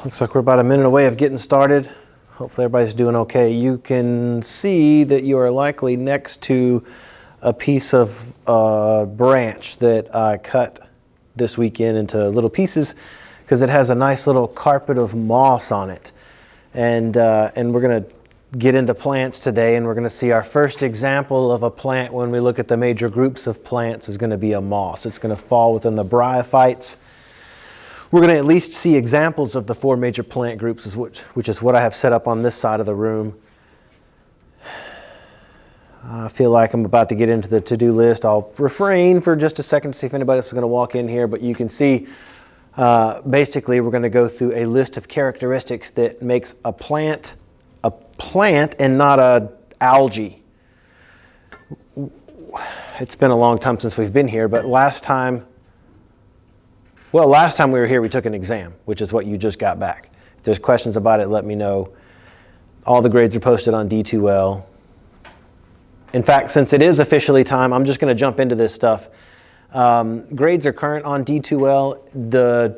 Looks like we're about a minute away of getting started. Hopefully everybody's doing okay. You can see that you are likely next to a piece of branch that I cut this weekend into little pieces because it has a nice little carpet of moss on it. And we're going to get into plants today, and we're going to see our first example of a plant when we look at the major groups of plants is going to be a moss. It's going to fall within the Bryophytes. We're going to at least see examples of the four major plant groups, which is what I have set up on this side of the room. I feel like I'm about to get into the to-do list. I'll refrain for just a second to see if anybody else is going to walk in here, but you can see basically we're going to go through a list of characteristics that makes a plant and not a algae. It's been a long time since we've been here, but last time we were here, we took an exam, which is what you just got back. If there's questions about it, let me know. All the grades are posted on D2L. In fact, since it is officially time, I'm just going to jump into this stuff. Grades are current on D2L.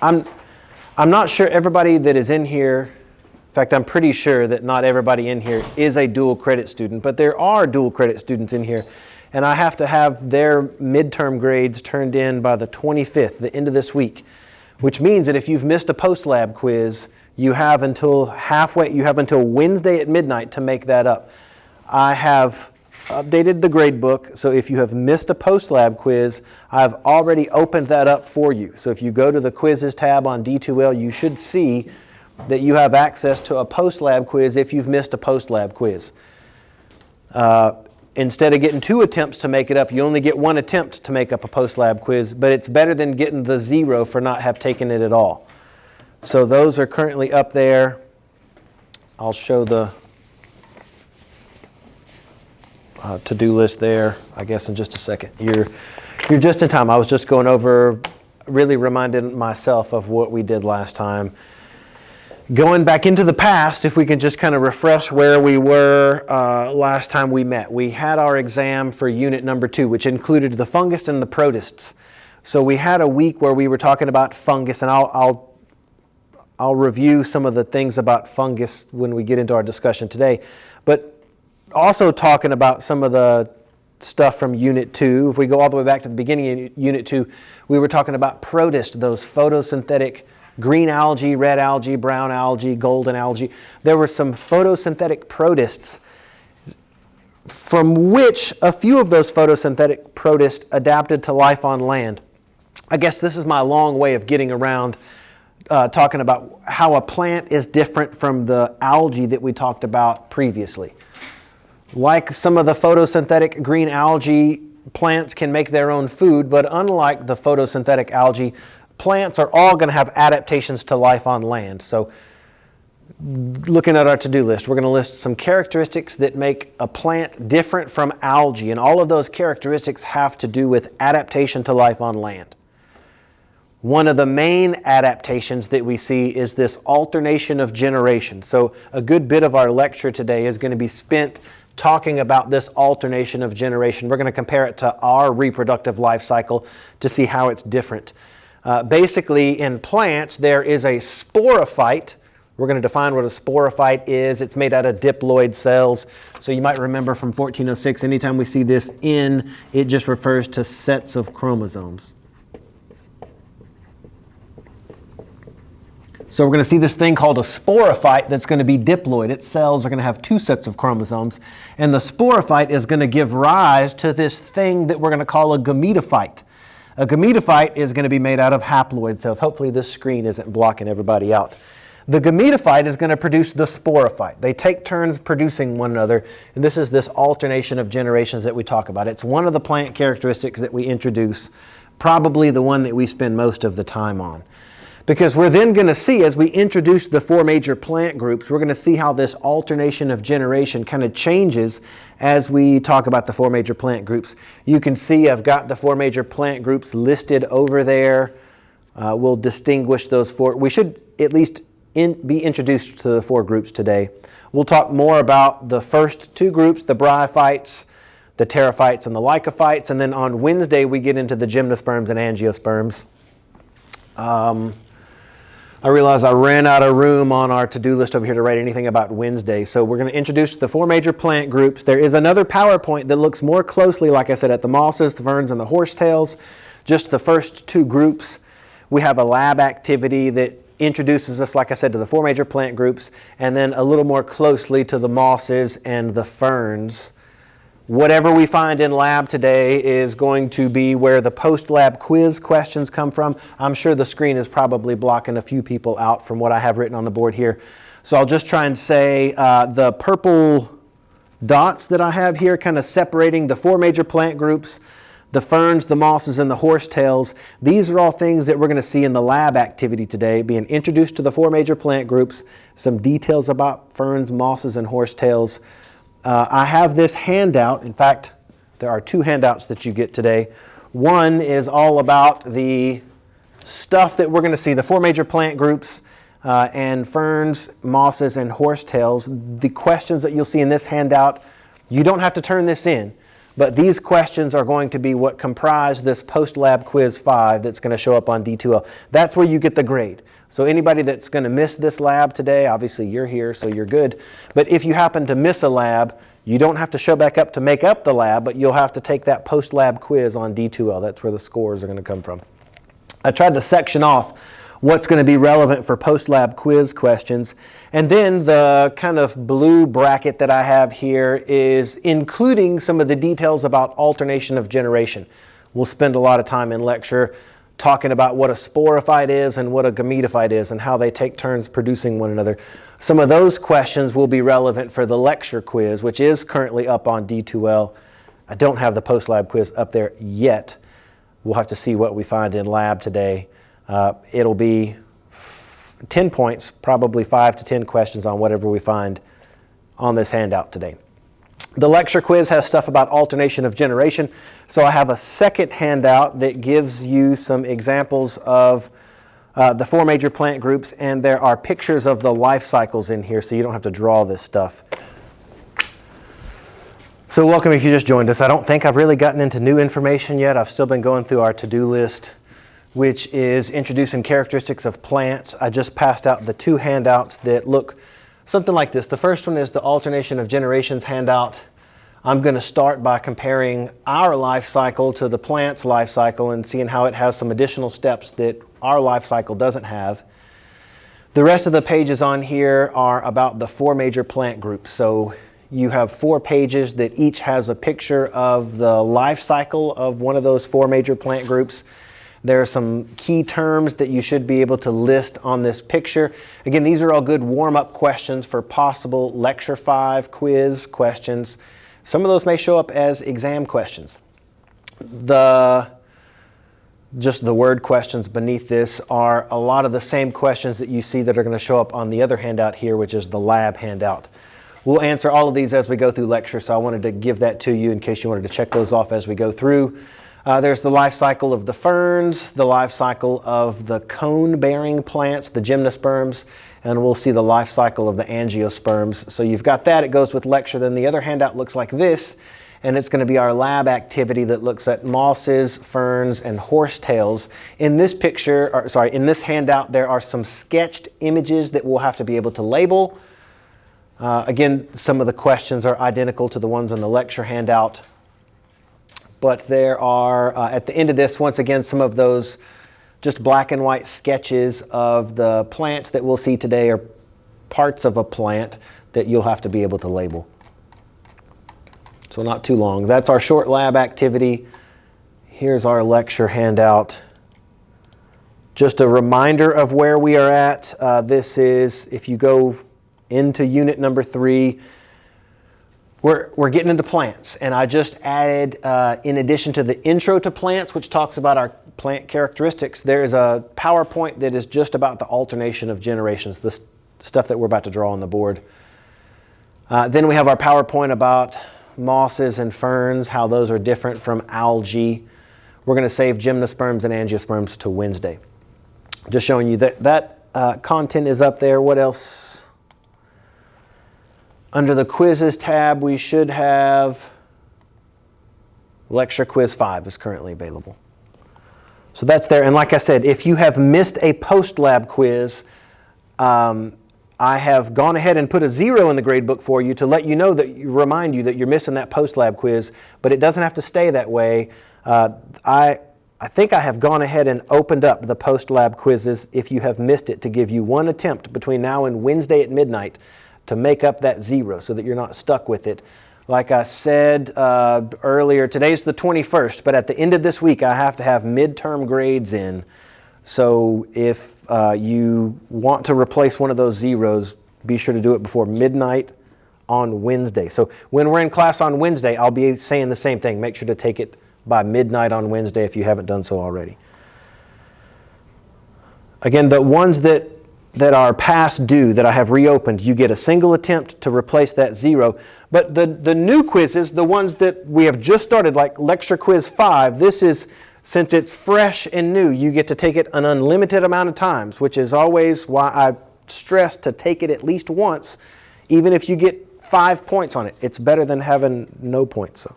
I'm not sure everybody that is in here, in fact, I'm pretty sure that not everybody in here is a dual credit student, but there are dual credit students in here. And I have to have their midterm grades turned in by the 25th, the end of this week, which means that if you've missed a post-lab quiz, you have until Wednesday at midnight to make that up. I have updated the grade book, so if you have missed a post-lab quiz, I've already opened that up for you. So if you go to the quizzes tab on D2L, you should see that you have access to a post-lab quiz if you've missed a post-lab quiz. Instead of getting 2 attempts to make it up, you only get 1 attempt to make up a post-lab quiz, but it's better than getting the 0 for not have taken it at all. So those are currently up there. I'll show the to-do list there, I guess, in just a second. You're just in time. I was just going over, really reminding myself of what we did last time. Going back into the past, if we can just kind of refresh where we were last time we met. We had our exam for unit number 2, which included the fungus and the protists. So we had a week where we were talking about fungus, and I'll review some of the things about fungus when we get into our discussion today. But also talking about some of the stuff from unit 2. If we go all the way back to the beginning of unit 2, we were talking about protists, those photosynthetic green algae, red algae, brown algae, golden algae. There were some photosynthetic protists from which a few of those photosynthetic protists adapted to life on land. I guess this is my long way of getting around talking about how a plant is different from the algae that we talked about previously. Like some of the photosynthetic green algae, plants can make their own food, but unlike the photosynthetic algae, plants are all going to have adaptations to life on land. So looking at our to-do list, we're going to list some characteristics that make a plant different from algae, and all of those characteristics have to do with adaptation to life on land. One of the main adaptations that we see is this alternation of generation. So a good bit of our lecture today is going to be spent talking about this alternation of generation. We're going to compare it to our reproductive life cycle to see how it's different. Basically, in plants, there is a sporophyte. We're going to define what a sporophyte is. It's made out of diploid cells. So you might remember from 1406, anytime we see this N, it just refers to sets of chromosomes. So we're going to see this thing called a sporophyte that's going to be diploid. Its cells are going to have 2 sets of chromosomes. And the sporophyte is going to give rise to this thing that we're going to call a gametophyte. A gametophyte is going to be made out of haploid cells. Hopefully this screen isn't blocking everybody out. The gametophyte is going to produce the sporophyte. They take turns producing one another, and this is this alternation of generations that we talk about. It's one of the plant characteristics that we introduce, probably the one that we spend most of the time on. Because we're then going to see, as we introduce the 4 major plant groups, we're going to see how this alternation of generation kind of changes as we talk about the 4 major plant groups. You can see I've got the 4 major plant groups listed over there. We'll distinguish those 4. We should at least be introduced to the 4 groups today. We'll talk more about the first 2 groups, the Bryophytes, the Pterophytes, and the Lycophytes. And then on Wednesday, we get into the Gymnosperms and Angiosperms. I realize I ran out of room on our to-do list over here to write anything about Wednesday. So we're going to introduce the 4 major plant groups. There is another PowerPoint that looks more closely, like I said, at the mosses, the ferns, and the horsetails. Just the first 2 groups. We have a lab activity that introduces us, like I said, to the 4 major plant groups, and then a little more closely to the mosses and the ferns. Whatever we find in lab today is going to be where the post-lab quiz questions come from. I'm sure the screen is probably blocking a few people out from what I have written on the board here. So I'll just try and say the purple dots that I have here kind of separating the 4 major plant groups, the ferns, the mosses, and the horsetails. These are all things that we're going to see in the lab activity today, being introduced to the 4 major plant groups, some details about ferns, mosses, and horsetails. I have this handout. In fact, there are 2 handouts that you get today. One is all about the stuff that we're going to see, the 4 major plant groups and ferns, mosses, and horsetails. The questions that you'll see in this handout, you don't have to turn this in, but these questions are going to be what comprise this post-lab quiz 5 that's going to show up on D2L. That's where you get the grade. So anybody that's going to miss this lab today, obviously you're here, so you're good. But if you happen to miss a lab, you don't have to show back up to make up the lab, but you'll have to take that post-lab quiz on D2L. That's where the scores are going to come from. I tried to section off what's going to be relevant for post-lab quiz questions. And then the kind of blue bracket that I have here is including some of the details about alternation of generation. We'll spend a lot of time in lecture talking about what a sporophyte is and what a gametophyte is and how they take turns producing one another. Some of those questions will be relevant for the lecture quiz, which is currently up on D2L. I don't have the post-lab quiz up there yet. We'll have to see what we find in lab today. It'll be 10 points, probably 5 to 10 questions on whatever we find on this handout today. The lecture quiz has stuff about alternation of generation. So I have a second handout that gives you some examples of the 4 major plant groups, and there are pictures of the life cycles in here, so you don't have to draw this stuff. So welcome if you just joined us. I don't think I've really gotten into new information yet. I've still been going through our to-do list, which is introducing characteristics of plants. I just passed out the 2 handouts that look something like this. The first one is the alternation of generations handout. I'm going to start by comparing our life cycle to the plant's life cycle and seeing how it has some additional steps that our life cycle doesn't have. The rest of the pages on here are about the 4 major plant groups. So you have 4 pages that each has a picture of the life cycle of one of those 4 major plant groups. There are some key terms that you should be able to list on this picture. Again, these are all good warm-up questions for possible Lecture 5 quiz questions. Some of those may show up as exam questions. Just the word questions beneath this are a lot of the same questions that you see that are going to show up on the other handout here, which is the lab handout. We'll answer all of these as we go through lecture, so I wanted to give that to you in case you wanted to check those off as we go through. There's the life cycle of the ferns, the life cycle of the cone-bearing plants, the gymnosperms, and we'll see the life cycle of the angiosperms. So you've got that. It goes with lecture. Then the other handout looks like this, and it's going to be our lab activity that looks at mosses, ferns, and horsetails. In this picture, in this handout, there are some sketched images that we'll have to be able to label. Again, some of the questions are identical to the ones on the lecture handout. But there are, at the end of this, once again, some of those just black and white sketches of the plants that we'll see today are parts of a plant that you'll have to be able to label. So not too long. That's our short lab activity. Here's our lecture handout. Just a reminder of where we are at. This is, if you go into unit number 3, we're getting into plants, and I just added, in addition to the intro to plants, which talks about our plant characteristics, there is a PowerPoint that is just about the alternation of generations, the stuff that we're about to draw on the board. Then we have our PowerPoint about mosses and ferns, how those are different from algae. We're going to save gymnosperms and angiosperms to Wednesday. Just showing you that content is up there. What else? Under the quizzes tab, we should have lecture quiz 5 is currently available. So that's there. And like I said, if you have missed a post-lab quiz, I have gone ahead and put a 0 in the grade book for you to let you know, remind you that you're missing that post-lab quiz, but it doesn't have to stay that way. I think I have gone ahead and opened up the post-lab quizzes if you have missed it, to give you one attempt between now and Wednesday at midnight to make up that 0 so that you're not stuck with it. Like I said earlier, today's the 21st, but at the end of this week I have to have midterm grades in. So if you want to replace one of those 0s, be sure to do it before midnight on Wednesday. So when we're in class on Wednesday, I'll be saying the same thing. Make sure to take it by midnight on Wednesday if you haven't done so already. Again, the ones that are past due, that I have reopened, you get a single attempt to replace that 0. But the new quizzes, the ones that we have just started, like Lecture Quiz 5, this is, since it's fresh and new, you get to take it an unlimited amount of times, which is always why I stress to take it at least once, even if you get 5 points on it. It's better than having no points. So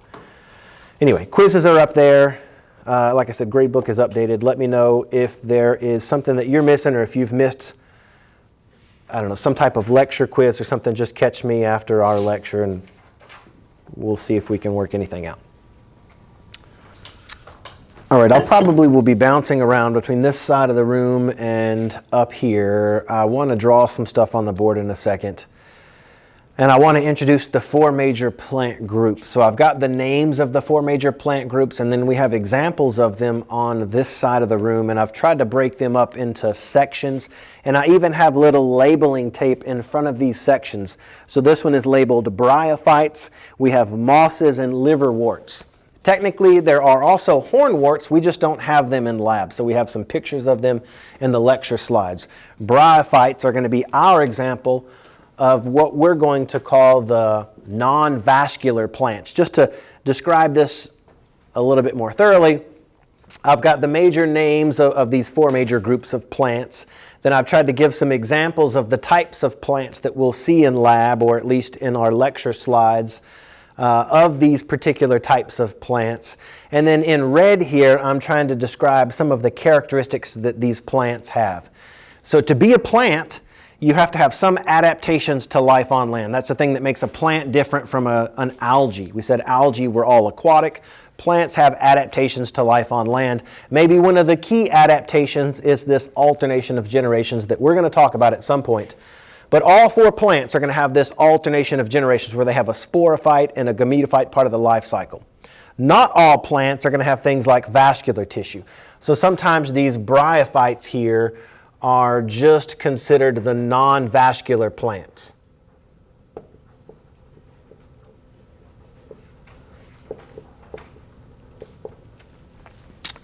anyway, quizzes are up there. Like I said, gradebook is updated. Let me know if there is something that you're missing, or if you've missed, I don't know, some type of lecture quiz or something. Just catch me after our lecture and we'll see if we can work anything out. All right, I probably will be bouncing around between this side of the room and up here. I want to draw some stuff on the board in a second. And I want to introduce the 4 major plant groups. So I've got the names of the 4 major plant groups, and then we have examples of them on this side of the room. And I've tried to break them up into sections. And I even have little labeling tape in front of these sections. So this one is labeled Bryophytes. We have mosses and liverworts. Technically, there are also hornworts. We just don't have them in lab. So we have some pictures of them in the lecture slides. Bryophytes are going to be our example of what we're going to call the non-vascular plants. Just to describe this a little bit more thoroughly, I've got the major names of these 4 major groups of plants. Then I've tried to give some examples of the types of plants that we'll see in lab, or at least in our lecture slides, of these particular types of plants. And then in red here, I'm trying to describe some of the characteristics that these plants have. So to be a plant, you have to have some adaptations to life on land. That's the thing that makes a plant different from an algae. We said algae were all aquatic. Plants have adaptations to life on land. Maybe one of the key adaptations is this alternation of generations that we're going to talk about at some point. But all 4 plants are going to have this alternation of generations where they have a sporophyte and a gametophyte part of the life cycle. Not all plants are going to have things like vascular tissue. So sometimes these bryophytes here are just considered the non-vascular plants.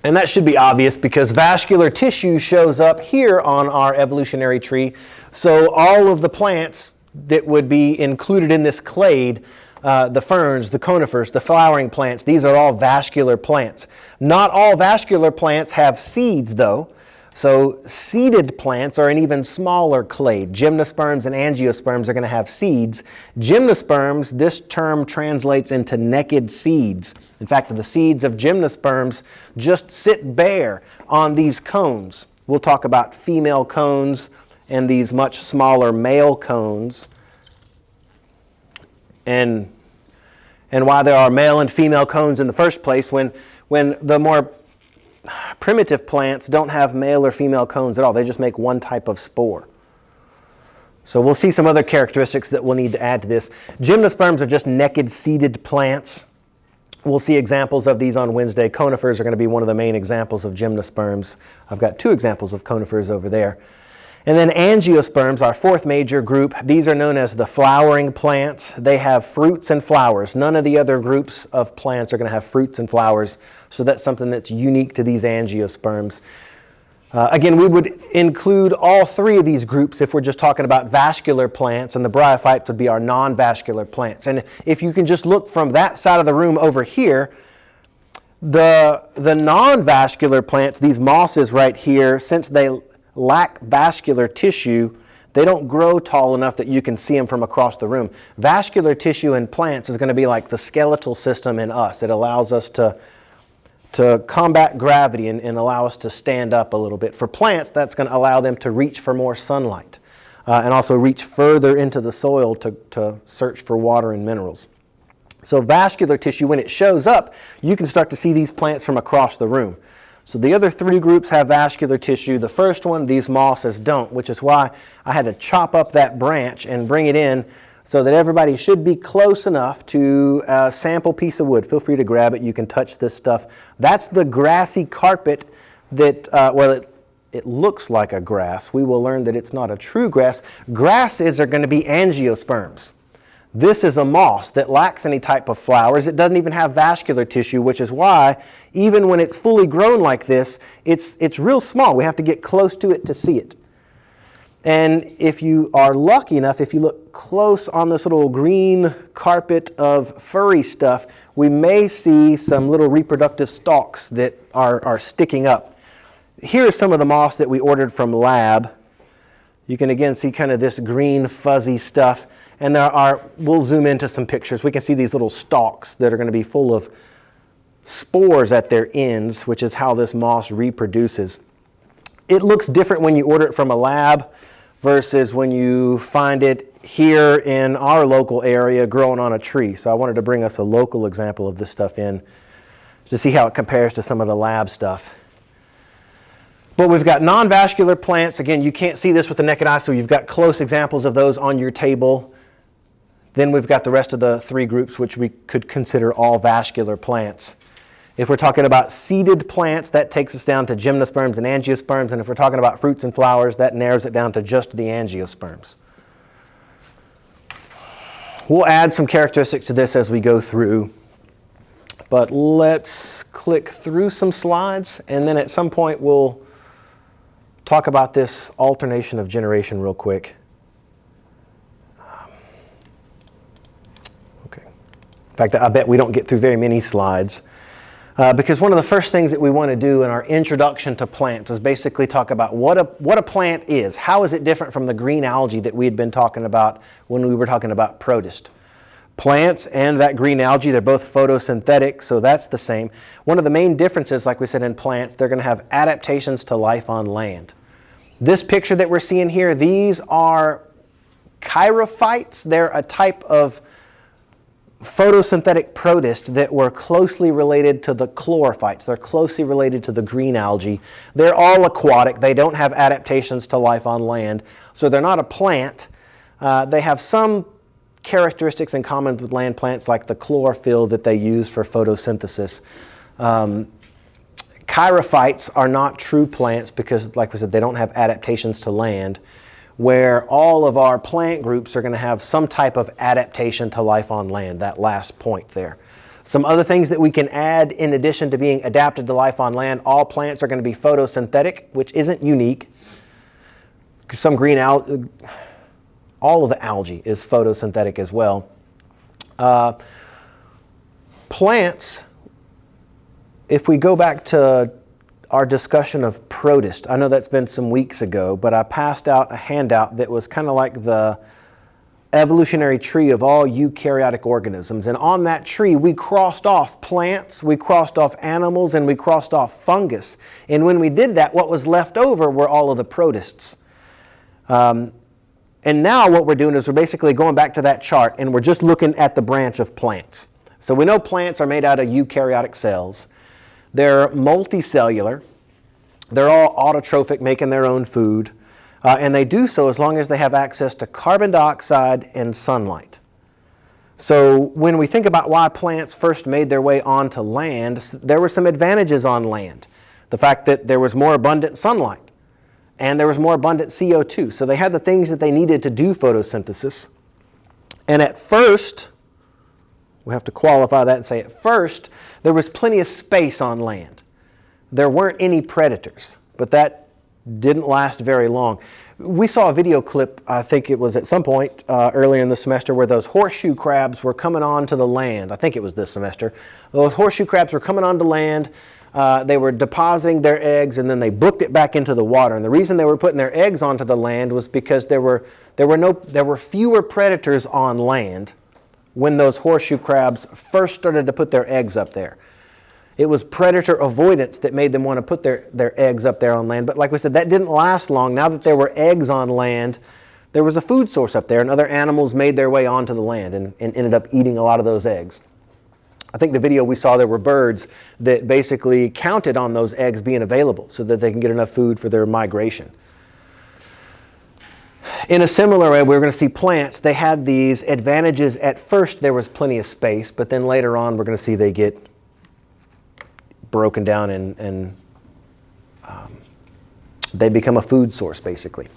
And that should be obvious because vascular tissue shows up here on our evolutionary tree. So all of the plants that would be included in this clade, the ferns, the conifers, the flowering plants, these are all vascular plants. Not all vascular plants have seeds though. So seeded plants are an even smaller clade. Gymnosperms and angiosperms are going to have seeds. Gymnosperms, this term translates into naked seeds. In fact, the seeds of gymnosperms just sit bare on these cones. We'll talk about female cones and these much smaller male cones, and why there are male and female cones in the first place when the more primitive plants don't have male or female cones at all. They just make one type of spore. So we'll see some other characteristics that we'll need to add to this. Gymnosperms are just naked seeded plants. We'll see examples of these on Wednesday. Conifers are going to be one of the main examples of gymnosperms. I've got 2 examples of conifers over there. And then angiosperms, our 4th major group, these are known as the flowering plants. They have fruits and flowers. None of the other groups of plants are going to have fruits and flowers, so that's something that's unique to these angiosperms. Again, we would include all 3 of these groups if we're just talking about vascular plants, and the bryophytes would be our non-vascular plants. And if you can just look from that side of the room over here, the non-vascular plants, these mosses right here, since they lack vascular tissue, they don't grow tall enough that you can see them from across the room. Vascular tissue in plants is going to be like the skeletal system in us. It allows us to to combat gravity and allow us to stand up a little bit. For plants, that's going to allow them to reach for more sunlight and also reach further into the soil to search for water and minerals. So vascular tissue, when it shows up, you can start to see these plants from across the room. So the other three groups have vascular tissue. The first one, these mosses don't, which is why I had to chop up that branch and bring it in so that everybody should be close enough to a sample piece of wood. Feel free to grab it. You can touch this stuff. That's the grassy carpet that, it looks like a grass. We will learn that it's not a true grass. Grasses are going to be angiosperms. This is a moss that lacks any type of flowers. It doesn't even have vascular tissue, which is why even when it's fully grown like this, it's real small. We have to get close to it to see it. And if you are lucky enough, if you look close on this little green carpet of furry stuff, we may see some little reproductive stalks that are sticking up. Here is some of the moss that we ordered from lab. You can again see kind of this green fuzzy stuff. And we'll zoom into some pictures. We can see these little stalks that are going to be full of spores at their ends, which is how this moss reproduces. It looks different when you order it from a lab versus when you find it here in our local area growing on a tree. So I wanted to bring us a local example of this stuff in to see how it compares to some of the lab stuff. But we've got non-vascular plants. Again, you can't see this with the naked eye, so you've got close examples of those on your table. Then we've got the rest of the three groups, which we could consider all vascular plants. If we're talking about seeded plants, that takes us down to gymnosperms and angiosperms. And if we're talking about fruits and flowers, that narrows it down to just the angiosperms. We'll add some characteristics to this as we go through. But let's click through some slides, and then at some point we'll talk about this alternation of generation real quick. Okay. In fact, I bet we don't get through very many slides. Because one of the first things that we want to do in our introduction to plants is basically talk about what a plant is. How is it different from the green algae that we had been talking about when we were talking about protist? Plants and that green algae, they're both photosynthetic, so that's the same. One of the main differences, like we said in plants, they're going to have adaptations to life on land. This picture that we're seeing here, these are Bryophytes. They're a type of photosynthetic protist that were closely related to the chlorophytes. They're closely related to the green algae. They're all aquatic. They don't have adaptations to life on land. So they're not a plant. They have some characteristics in common with land plants, like the chlorophyll that they use for photosynthesis. Bryophytes are not true plants because, like we said, they don't have adaptations to land, where all of our plant groups are going to have some type of adaptation to life on land, that last point there. Some other things that we can add in addition to being adapted to life on land, all plants are going to be photosynthetic, which isn't unique. Some green algae, all of the algae is photosynthetic as well. Plants, if we go back to our discussion of protist, I know that's been some weeks ago, but I passed out a handout that was kind of like the evolutionary tree of all eukaryotic organisms. And on that tree, we crossed off plants, we crossed off animals, and we crossed off fungus. And when we did that, what was left over were all of the protists. And now what we're doing is we're basically going back to that chart, and we're just looking at the branch of plants. So we know plants are made out of eukaryotic cells. They're multicellular. They're all autotrophic, making their own food. And they do so as long as they have access to carbon dioxide and sunlight. So when we think about why plants first made their way onto land, there were some advantages on land. The fact that there was more abundant sunlight and there was more abundant CO2. So they had the things that they needed to do photosynthesis. And at first, we have to qualify that and say at first, there was plenty of space on land. There weren't any predators, but that didn't last very long. We saw a video clip, I think it was at some point earlier in the semester, where those horseshoe crabs were coming onto the land. I think it was this semester. Those horseshoe crabs were coming onto land. They were depositing their eggs, and then they booked it back into the water. And the reason they were putting their eggs onto the land was because there were fewer predators on land when those horseshoe crabs first started to put their eggs up there. It was predator avoidance that made them want to put their eggs up there on land. But like we said, that didn't last long. Now that there were eggs on land, there was a food source up there, and other animals made their way onto the land and ended up eating a lot of those eggs. I think the video we saw, there were birds that basically counted on those eggs being available so that they can get enough food for their migration. In a similar way, we're going to see plants. They had these advantages. At first, there was plenty of space, but then later on, we're going to see they get broken down and they become a food source, basically.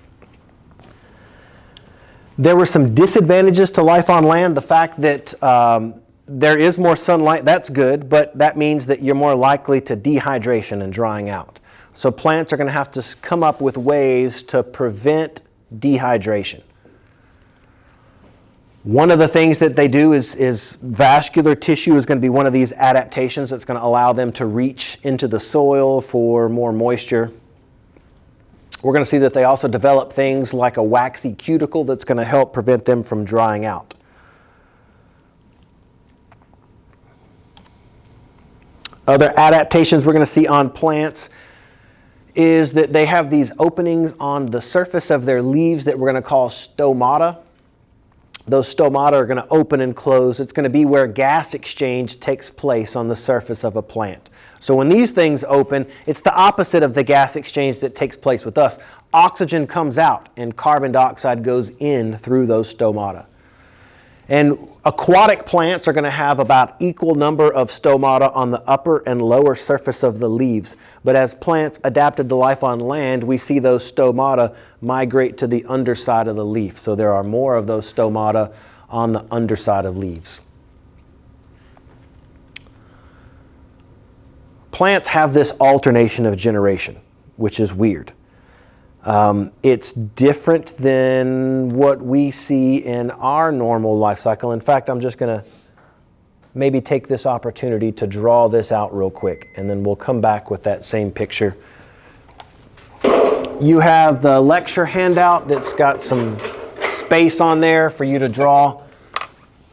There were some disadvantages to life on land. The fact that there is more sunlight, that's good, but that means that you're more likely to dehydration and drying out. So plants are going to have to come up with ways to prevent dehydration. One of the things that they do is vascular tissue is going to be one of these adaptations that's going to allow them to reach into the soil for more moisture. We're going to see that they also develop things like a waxy cuticle that's going to help prevent them from drying out. Other adaptations we're going to see on plants is that they have these openings on the surface of their leaves that we're going to call stomata. Those stomata are going to open and close. It's going to be where gas exchange takes place on the surface of a plant. So when these things open, it's the opposite of the gas exchange that takes place with us. Oxygen comes out and carbon dioxide goes in through those stomata. And aquatic plants are going to have about equal number of stomata on the upper and lower surface of the leaves. But as plants adapted to life on land, we see those stomata migrate to the underside of the leaf. So there are more of those stomata on the underside of leaves. Plants have this alternation of generation, which is weird. It's different than what we see in our normal life cycle. In fact, I'm just going to maybe take this opportunity to draw this out real quick, and then we'll come back with that same picture. You have the lecture handout that's got some space on there for you to draw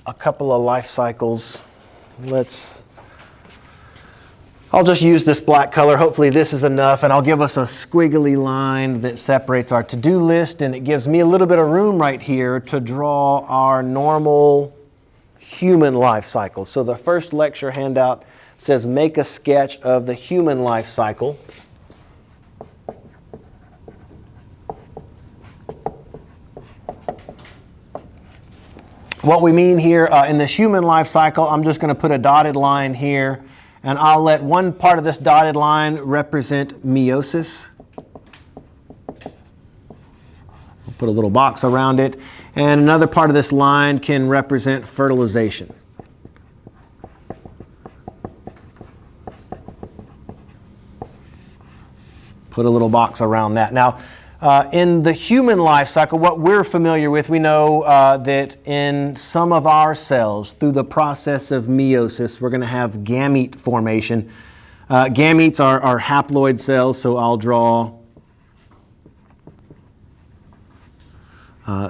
a couple of life cycles. I'll just use this black color. Hopefully this is enough, and I'll give us a squiggly line that separates our to-do list, and it gives me a little bit of room right here to draw our normal human life cycle. So the first lecture handout says make a sketch of the human life cycle. What we mean here in this human life cycle, I'm just going to put a dotted line here. And I'll let one part of this dotted line represent meiosis. I'll put a little box around it. And another part of this line can represent fertilization. Put a little box around that. Now, in the human life cycle, what we're familiar with, we know that in some of our cells, through the process of meiosis, we're going to have gamete formation. Gametes are haploid cells, so I'll draw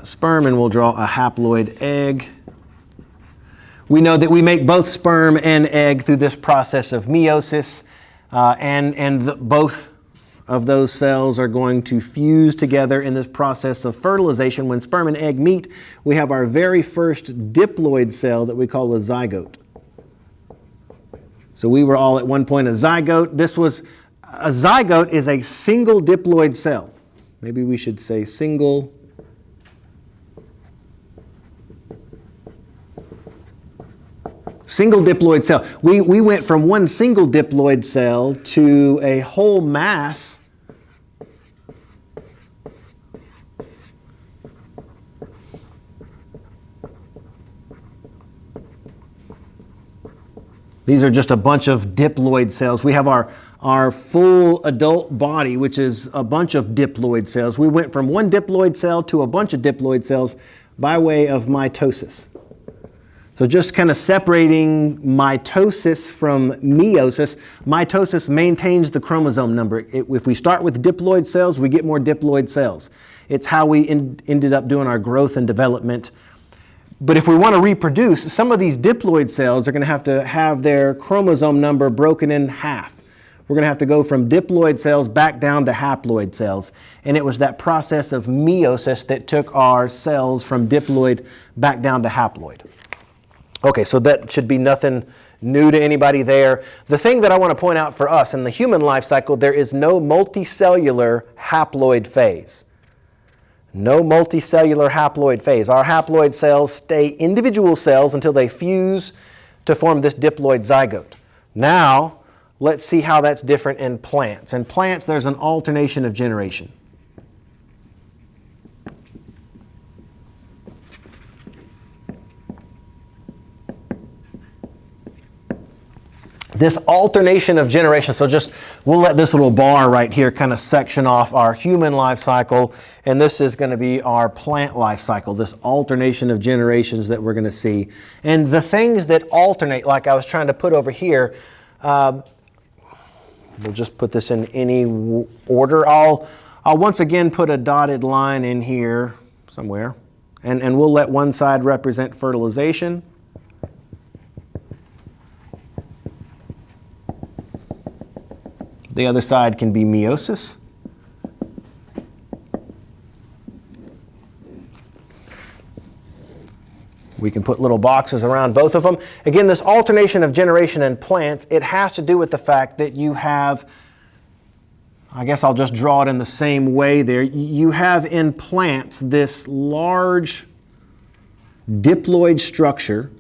sperm and we'll draw a haploid egg. We know that we make both sperm and egg through this process of meiosis, both of those cells are going to fuse together in this process of fertilization. When sperm and egg meet, we have our very first diploid cell that we call a zygote. So we were all at one point a zygote. A zygote is a single diploid cell. Maybe we should say single diploid cell. We went from one single diploid cell to a whole mass These are just a bunch of diploid cells. We have our full adult body, which is a bunch of diploid cells. We went from one diploid cell to a bunch of diploid cells by way of mitosis. So just kind of separating mitosis from meiosis. Mitosis maintains the chromosome number. If we start with diploid cells, we get more diploid cells. It's how we ended up doing our growth and development. But if we want to reproduce, some of these diploid cells are going to have their chromosome number broken in half. We're going to have to go from diploid cells back down to haploid cells. And it was that process of meiosis that took our cells from diploid back down to haploid. Okay, so that should be nothing new to anybody there. The thing that I want to point out for us, in the human life cycle, there is no multicellular haploid phase. No multicellular haploid phase. Our haploid cells stay individual cells until they fuse to form this diploid zygote. Now, let's see how that's different in plants. In plants, there's an alternation of generation. This alternation of generation, so we'll let this little bar right here kind of section off our human life cycle, and this is going to be our plant life cycle, this alternation of generations that we're going to see. And the things that alternate, like I was trying to put over here, we'll just put this in any order. I'll once again put a dotted line in here somewhere, and we'll let one side represent fertilization. The other side can be meiosis. We can put little boxes around both of them. Again, this alternation of generation in plants, it has to do with the fact that you have, I guess I'll just draw it in the same way there. You have in plants this large diploid structure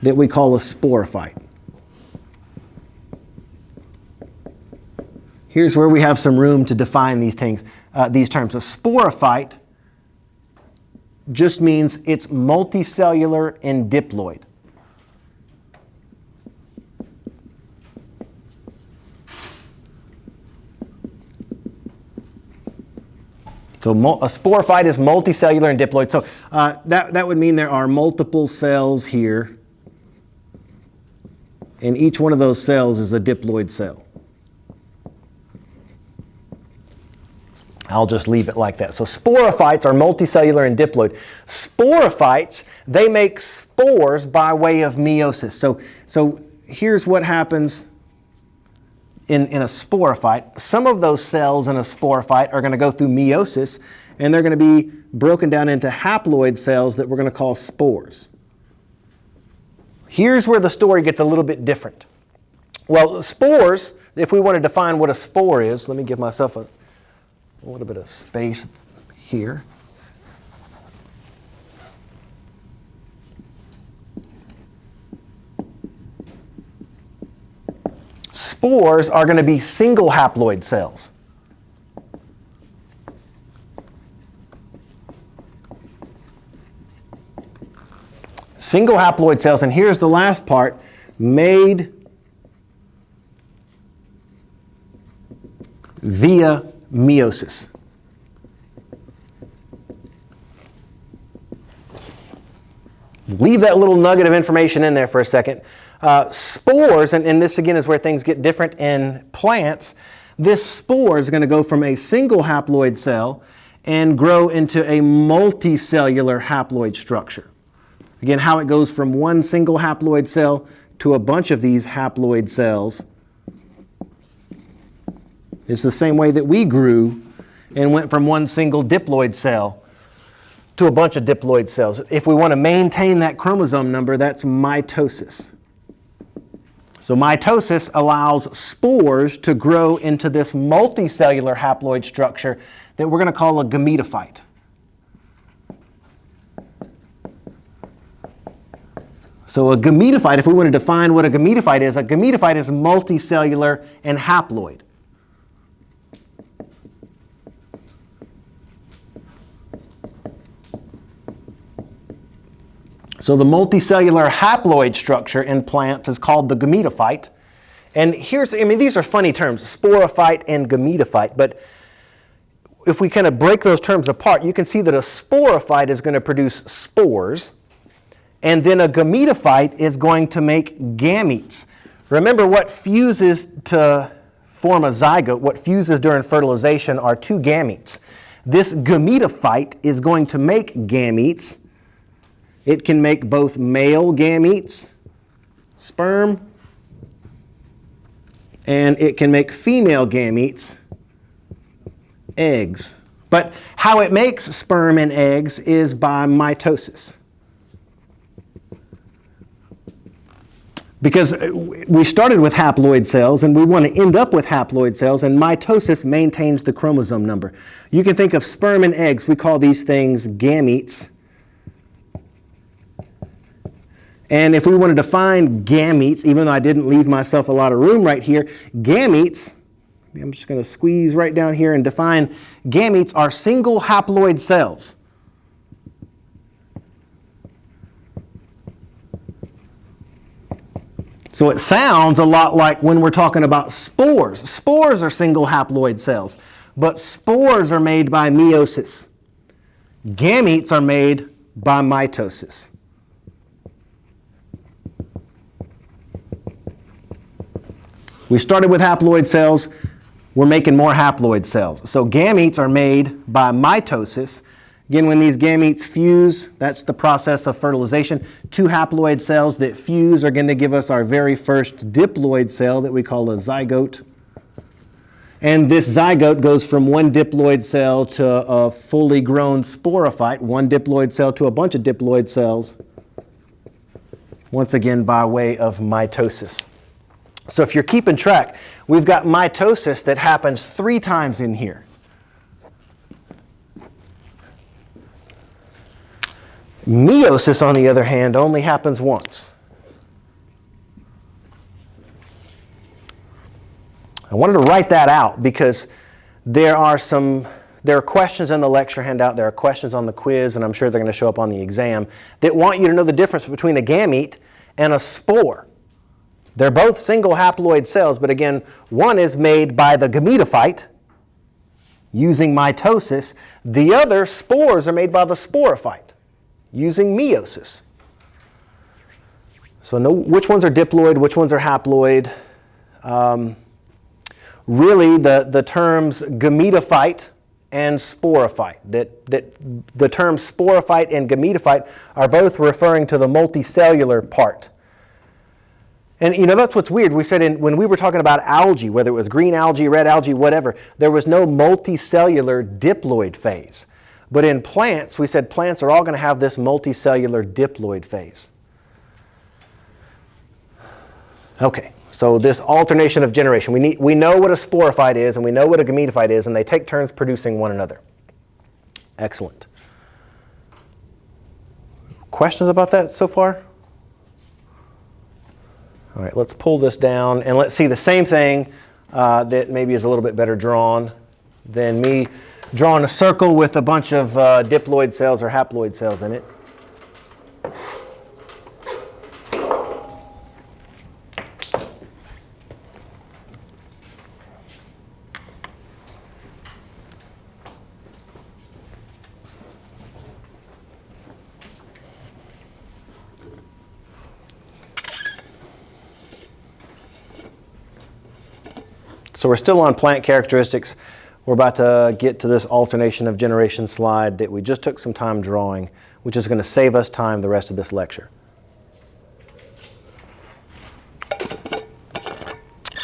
that we call a sporophyte. Here's where we have some room to define these terms. A sporophyte just means it's multicellular and diploid. So a sporophyte is multicellular and diploid. So that would mean there are multiple cells here, and each one of those cells is a diploid cell. I'll just leave it like that. So sporophytes are multicellular and diploid. Sporophytes, they make spores by way of meiosis. So here's what happens in a sporophyte. Some of those cells in a sporophyte are going to go through meiosis, and they're going to be broken down into haploid cells that we're going to call spores. Here's where the story gets a little bit different. Well, spores, if we want to define what a spore is, let me give myself a little bit of space here. Spores are going to be single haploid cells. Single haploid cells, and here's the last part, made via meiosis. Leave that little nugget of information in there for a second. Spores, and this again is where things get different in plants, this spore is going to go from a single haploid cell and grow into a multicellular haploid structure. Again, how it goes from one single haploid cell to a bunch of these haploid cells is the same way that we grew and went from one single diploid cell to a bunch of diploid cells. If we want to maintain that chromosome number, that's mitosis. So mitosis allows spores to grow into this multicellular haploid structure that we're going to call a gametophyte. So a gametophyte, if we want to define what a gametophyte is multicellular and haploid. So the multicellular haploid structure in plants is called the gametophyte. And these are funny terms, sporophyte and gametophyte, but if we kind of break those terms apart, you can see that a sporophyte is going to produce spores, and then a gametophyte is going to make gametes. Remember, what fuses to form a zygote, what fuses during fertilization are two gametes. This gametophyte is going to make gametes. It can make both male gametes, sperm, and it can make female gametes, eggs. But how it makes sperm and eggs is by mitosis. Because we started with haploid cells and we want to end up with haploid cells, and mitosis maintains the chromosome number. You can think of sperm and eggs, we call these things gametes. And if we want to define gametes, even though I didn't leave myself a lot of room right here, gametes, I'm just going to squeeze right down here and define gametes are single haploid cells. So it sounds a lot like when we're talking about spores. Spores are single haploid cells, but spores are made by meiosis. Gametes are made by mitosis. We started with haploid cells. We're making more haploid cells. So gametes are made by mitosis. Again, when these gametes fuse, that's the process of fertilization. Two haploid cells that fuse are going to give us our very first diploid cell that we call a zygote. And this zygote goes from one diploid cell to a fully grown sporophyte, one diploid cell to a bunch of diploid cells, once again by way of mitosis. So if you're keeping track, we've got mitosis that happens 3 times in here. Meiosis, on the other hand, only happens once. I wanted to write that out because there are questions in the lecture handout, there are questions on the quiz, and I'm sure they're going to show up on the exam, that want you to know the difference between a gamete and a spore. They're both single haploid cells, but again, one is made by the gametophyte using mitosis. The other, spores, are made by the sporophyte using meiosis. So know which ones are diploid, which ones are haploid. Really, the terms gametophyte and sporophyte, that the terms sporophyte and gametophyte are both referring to the multicellular part. And you know, that's what's weird. We said when we were talking about algae, whether it was green algae, red algae, whatever, there was no multicellular diploid phase. But in plants, we said plants are all going to have this multicellular diploid phase. Okay, so this alternation of generation. We know what a sporophyte is and we know what a gametophyte is, and they take turns producing one another. Excellent. Questions about that so far? All right, let's pull this down and let's see the same thing that maybe is a little bit better drawn than me drawing a circle with a bunch of diploid cells or haploid cells in it. So we're still on plant characteristics. We're about to get to this alternation of generation slide that we just took some time drawing, which is going to save us time the rest of this lecture.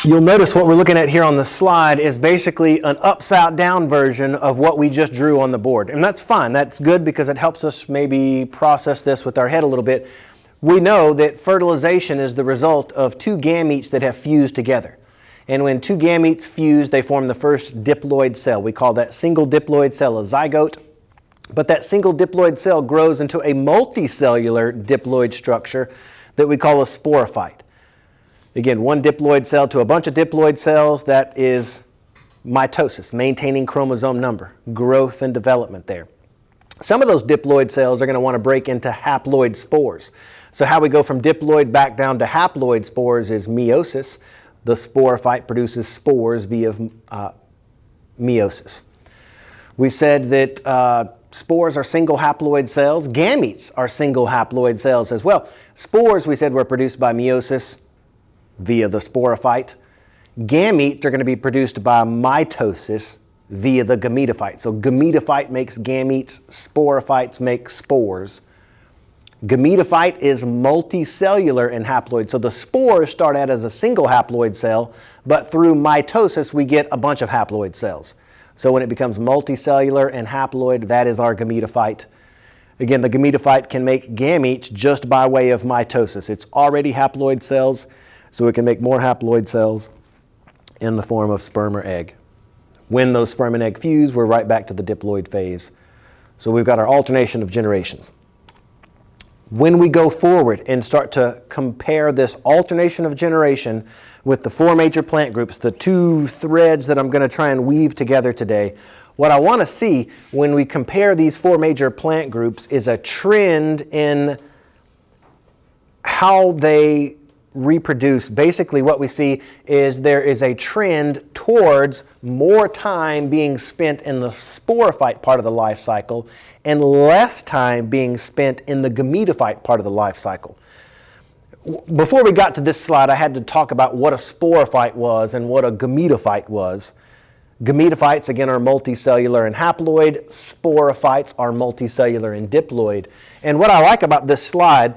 You'll notice what we're looking at here on the slide is basically an upside down version of what we just drew on the board. And that's fine. That's good because it helps us maybe process this with our head a little bit. We know that fertilization is the result of two gametes that have fused together. And when two gametes fuse, they form the first diploid cell. We call that single diploid cell a zygote. But that single diploid cell grows into a multicellular diploid structure that we call a sporophyte. Again, one diploid cell to a bunch of diploid cells, that is mitosis, maintaining chromosome number, growth and development there. Some of those diploid cells are going to want to break into haploid spores. So how we go from diploid back down to haploid spores is meiosis. The sporophyte produces spores via meiosis. We said that spores are single haploid cells. Gametes are single haploid cells as well. Spores, we said, were produced by meiosis via the sporophyte. Gametes are going to be produced by mitosis via the gametophyte. So gametophyte makes gametes, sporophytes make spores. Gametophyte is multicellular in haploid. So the spores start out as a single haploid cell, but through mitosis we get a bunch of haploid cells. So when it becomes multicellular and haploid, that is our gametophyte. Again, the gametophyte can make gametes just by way of mitosis. It's already haploid cells, so it can make more haploid cells in the form of sperm or egg. When those sperm and egg fuse, we're right back to the diploid phase. So we've got our alternation of generations. When we go forward and start to compare this alternation of generation with the four major plant groups, the two threads that I'm going to try and weave together today, what I want to see when we compare these four major plant groups is a trend in how they reproduce. Basically what we see is there is a trend towards more time being spent in the sporophyte part of the life cycle and less time being spent in the gametophyte part of the life cycle. Before we got to this slide, I had to talk about what a sporophyte was and what a gametophyte was. Gametophytes, again, are multicellular and haploid. Sporophytes are multicellular and diploid. And what I like about this slide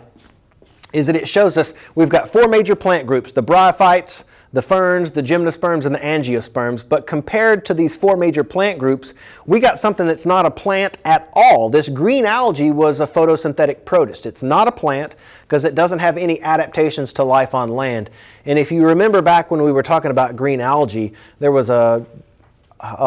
is that it shows us we've got four major plant groups, the bryophytes, the ferns, the gymnosperms, and the angiosperms. But compared to these four major plant groups, we got something that's not a plant at all. This green algae was a photosynthetic protist. It's not a plant because it doesn't have any adaptations to life on land. And if you remember back when we were talking about green algae, there was a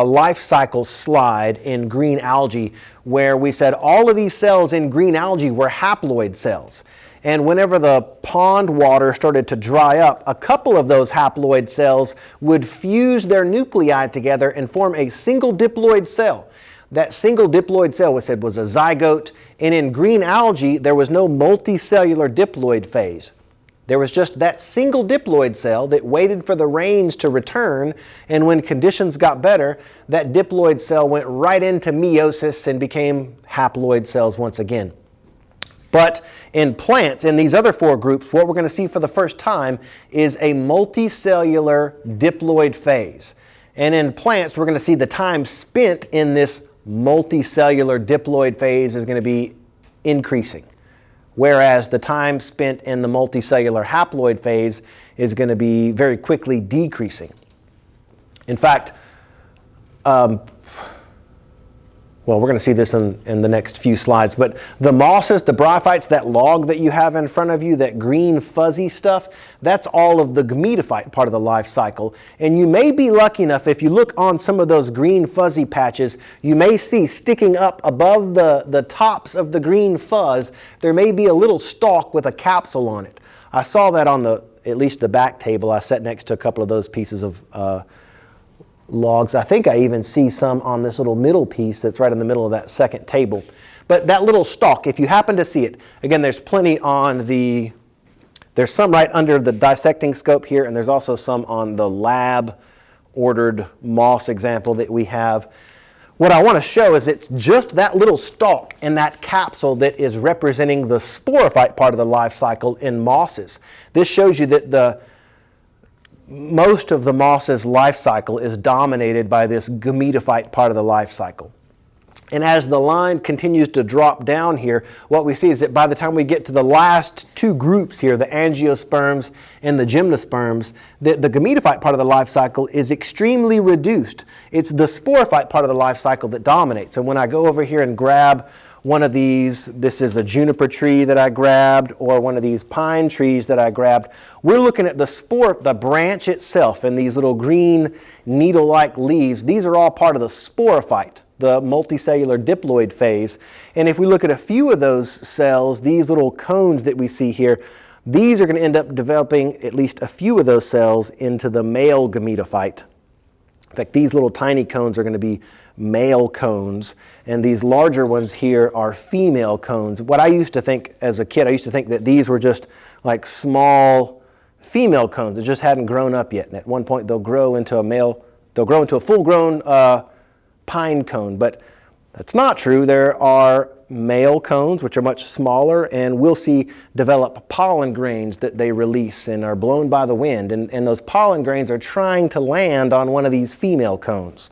life cycle slide in green algae where we said all of these cells in green algae were haploid cells. And whenever the pond water started to dry up, a couple of those haploid cells would fuse their nuclei together and form a single diploid cell. That single diploid cell was said was a zygote, and in green algae there was no multicellular diploid phase. There was just that single diploid cell that waited for the rains to return, and when conditions got better, that diploid cell went right into meiosis and became haploid cells once again. But in plants, in these other four groups, what we're going to see for the first time is a multicellular diploid phase. And in plants, we're going to see the time spent in this multicellular diploid phase is going to be increasing, whereas the time spent in the multicellular haploid phase is going to be very quickly decreasing. In fact, well, we're going to see this in the next few slides, but the mosses, the bryophytes, that log that you have in front of you, that green fuzzy stuff, that's all of the gametophyte part of the life cycle. And you may be lucky enough, if you look on some of those green fuzzy patches, you may see sticking up above the tops of the green fuzz, there may be a little stalk with a capsule on it. I saw that on at least the back table. I sat next to a couple of those pieces of logs. I think I even see some on this little middle piece that's right in the middle of that second table. But that little stalk, if you happen to see it, again, there's plenty on there's some right under the dissecting scope here, and there's also some on the lab ordered moss example that we have. What I want to show is it's just that little stalk and that capsule that is representing the sporophyte part of the life cycle in mosses. This shows you that most of the moss's life cycle is dominated by this gametophyte part of the life cycle. And as the line continues to drop down here, what we see is that by the time we get to the last two groups here, the angiosperms and the gymnosperms, the gametophyte part of the life cycle is extremely reduced. It's the sporophyte part of the life cycle that dominates. And when I go over here and grab one of these, this is a juniper tree that I grabbed, or one of these pine trees that I grabbed, we're looking at the branch itself and these little green needle-like leaves. These are all part of the sporophyte, the multicellular diploid phase. And if we look at a few of those cells, these little cones that we see here, these are going to end up developing at least a few of those cells into the male gametophyte. In fact, these little tiny cones are going to be male cones, and these larger ones here are female cones. What I used to think as a kid, I used to think that these were just like small female cones that just hadn't grown up yet, and at one point they'll grow into a full-grown pine cone. But that's not true. There are male cones, which are much smaller, and we'll see develop pollen grains that they release and are blown by the wind, and those pollen grains are trying to land on one of these female cones.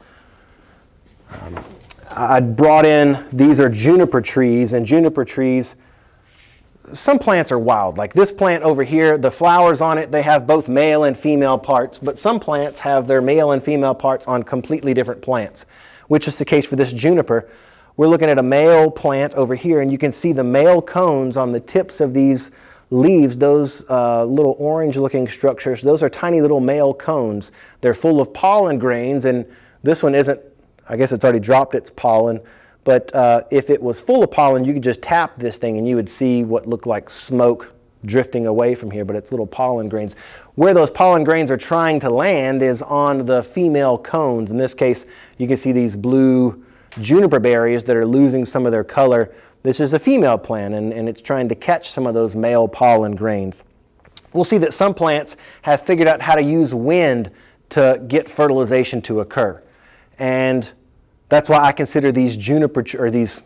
I brought in, these are juniper trees, and juniper trees, some plants are wild. Like this plant over here, the flowers on it, they have both male and female parts, but some plants have their male and female parts on completely different plants, which is the case for this juniper. We're looking at a male plant over here, and you can see the male cones on the tips of these leaves, those little orange looking structures, those are tiny little male cones. They're full of pollen grains, and this one isn't, I guess it's already dropped its pollen, but if it was full of pollen, you could just tap this thing and you would see what looked like smoke drifting away from here, but it's little pollen grains. Where those pollen grains are trying to land is on the female cones. In this case, you can see these blue juniper berries that are losing some of their color. This is a female plant, and it's trying to catch some of those male pollen grains. We'll see that some plants have figured out how to use wind to get fertilization to occur. And that's why I consider these juniper, or these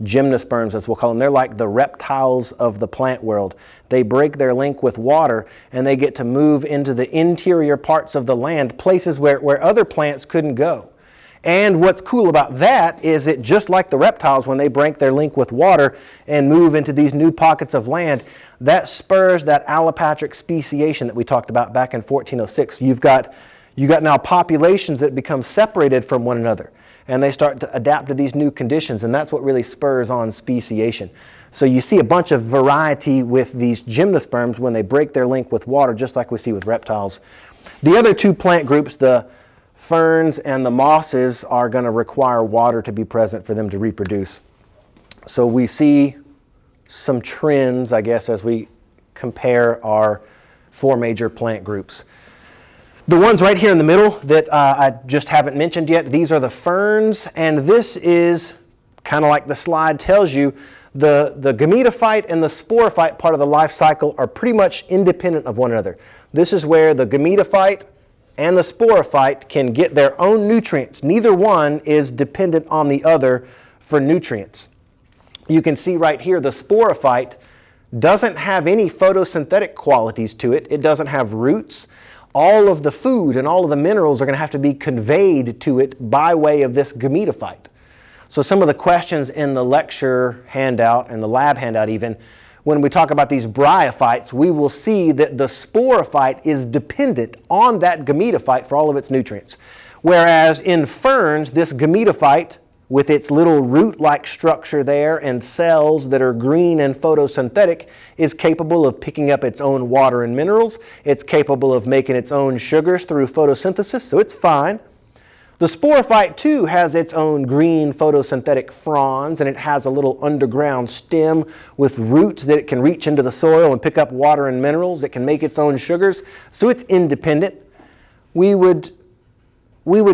gymnosperms, as we'll call them, they're like the reptiles of the plant world. They break their link with water, and they get to move into the interior parts of the land, places where other plants couldn't go. And what's cool about that is that just like the reptiles, when they break their link with water and move into these new pockets of land, that spurs that allopatric speciation that we talked about back in 1406. You've got now populations that become separated from one another, and they start to adapt to these new conditions, and that's what really spurs on speciation. So you see a bunch of variety with these gymnosperms when they break their link with water, just like we see with reptiles. The other two plant groups, the ferns and the mosses, are going to require water to be present for them to reproduce. So we see some trends, I guess, as we compare our four major plant groups. The ones right here in the middle that I just haven't mentioned yet, these are the ferns, and this is kind of like the slide tells you, the gametophyte and the sporophyte part of the life cycle are pretty much independent of one another. This is where the gametophyte and the sporophyte can get their own nutrients. Neither one is dependent on the other for nutrients. You can see right here the sporophyte doesn't have any photosynthetic qualities to it. It doesn't have roots. All of the food and all of the minerals are going to have to be conveyed to it by way of this gametophyte. So some of the questions in the lecture handout and the lab handout even, when we talk about these bryophytes, we will see that the sporophyte is dependent on that gametophyte for all of its nutrients. Whereas in ferns, this gametophyte, with its little root-like structure there and cells that are green and photosynthetic, is capable of picking up its own water and minerals. It's capable of making its own sugars through photosynthesis, so it's fine. The sporophyte too has its own green photosynthetic fronds, and it has a little underground stem with roots that it can reach into the soil and pick up water and minerals. It can make its own sugars, so it's independent. We would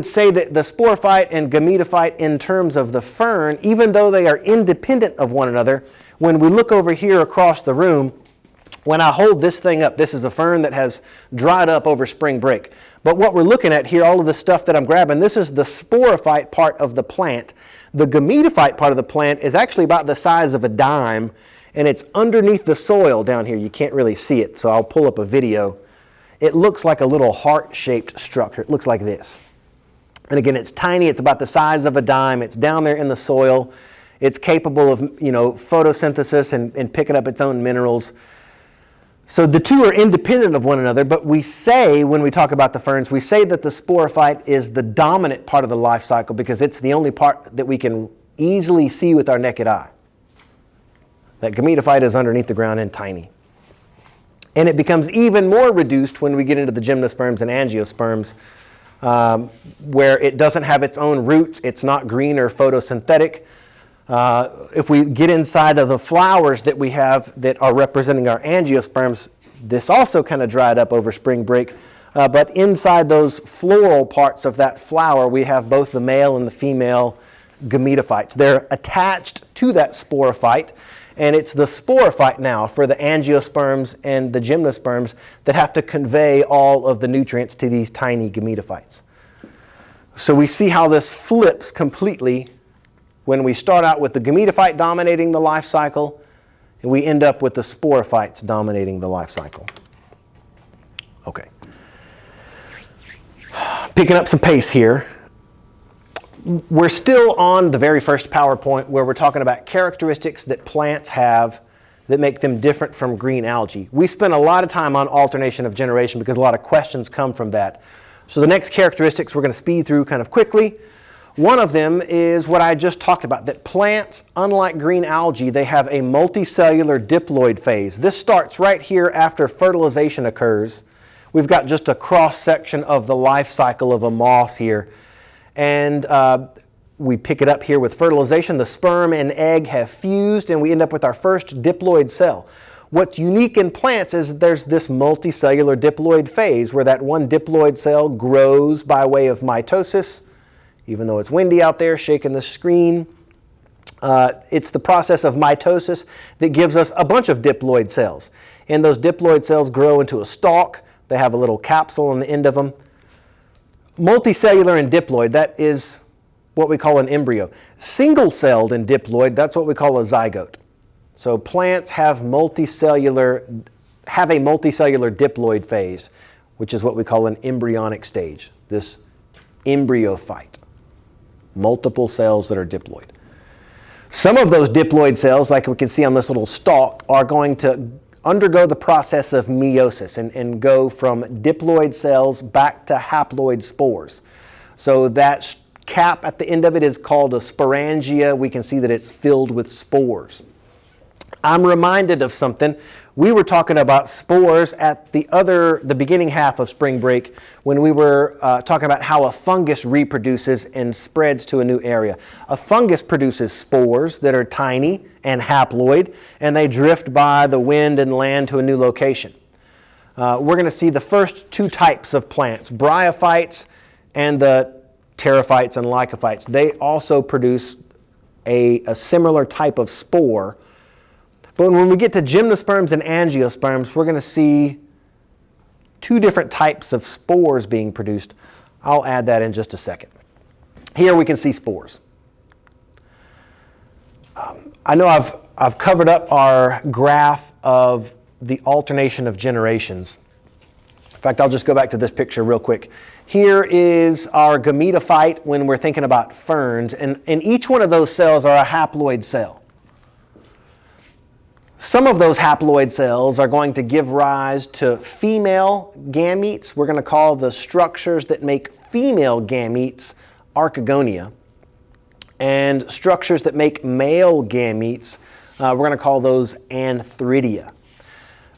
say that the sporophyte and gametophyte in terms of the fern, even though they are independent of one another, when we look over here across the room, when I hold this thing up, this is a fern that has dried up over spring break. But what we're looking at here, all of the stuff that I'm grabbing, this is the sporophyte part of the plant. The gametophyte part of the plant is actually about the size of a dime, and it's underneath the soil down here. You can't really see it, so I'll pull up a video. It looks like a little heart-shaped structure. It looks like this. And again, it's tiny. It's about the size of a dime. It's down there in the soil. It's capable of, photosynthesis and picking up its own minerals. So the two are independent of one another, but we say, when we talk about the ferns, we say that the sporophyte is the dominant part of the life cycle because it's the only part that we can easily see with our naked eye. That gametophyte is underneath the ground and tiny. And it becomes even more reduced when we get into the gymnosperms and angiosperms, where it doesn't have its own roots, it's not green or photosynthetic. If we get inside of the flowers that we have that are representing our angiosperms, this also kind of dried up over spring break. But inside those floral parts of that flower, we have both the male and the female gametophytes. They're attached to that sporophyte, and it's the sporophyte now for the angiosperms and the gymnosperms that have to convey all of the nutrients to these tiny gametophytes. So we see how this flips completely when we start out with the gametophyte dominating the life cycle, and we end up with the sporophytes dominating the life cycle. Okay. Picking up some pace here. We're still on the very first PowerPoint where we're talking about characteristics that plants have that make them different from green algae. We spent a lot of time on alternation of generation because a lot of questions come from that. So the next characteristics we're going to speed through kind of quickly. One of them is what I just talked about, that plants, unlike green algae, they have a multicellular diploid phase. This starts right here after fertilization occurs. We've got just a cross section of the life cycle of a moss here. And we pick it up here with fertilization. The sperm and egg have fused, and we end up with our first diploid cell. What's unique in plants is there's this multicellular diploid phase where that one diploid cell grows by way of mitosis. Even though it's windy out there, shaking the screen, it's the process of mitosis that gives us a bunch of diploid cells. And those diploid cells grow into a stalk. They have a little capsule on the end of them. Multicellular and diploid, that is what we call an embryo. Single-celled and diploid, that's what we call a zygote. So plants have a multicellular diploid phase, which is what we call an embryonic stage, this embryophyte. Multiple cells that are diploid. Some of those diploid cells, like we can see on this little stalk, are going to undergo the process of meiosis and go from diploid cells back to haploid spores. So that cap at the end of it is called a sporangia. We can see that it's filled with spores. I'm reminded of something. We were talking about spores at the beginning half of spring break when we were talking about how a fungus reproduces and spreads to a new area. A fungus produces spores that are tiny and haploid, and they drift by the wind and land to a new location. We're going to see the first two types of plants, bryophytes and the pterophytes and lycophytes. They also produce a similar type of spore. But when we get to gymnosperms and angiosperms, we're going to see two different types of spores being produced. I'll add that in just a second. Here we can see spores. I know I've covered up our graph of the alternation of generations. In fact, I'll just go back to this picture real quick. Here is our gametophyte when we're thinking about ferns, and each one of those cells are a haploid cell. Some of those haploid cells are going to give rise to female gametes. We're going to call the structures that make female gametes archegonia. And structures that make male gametes, we're going to call those antheridia.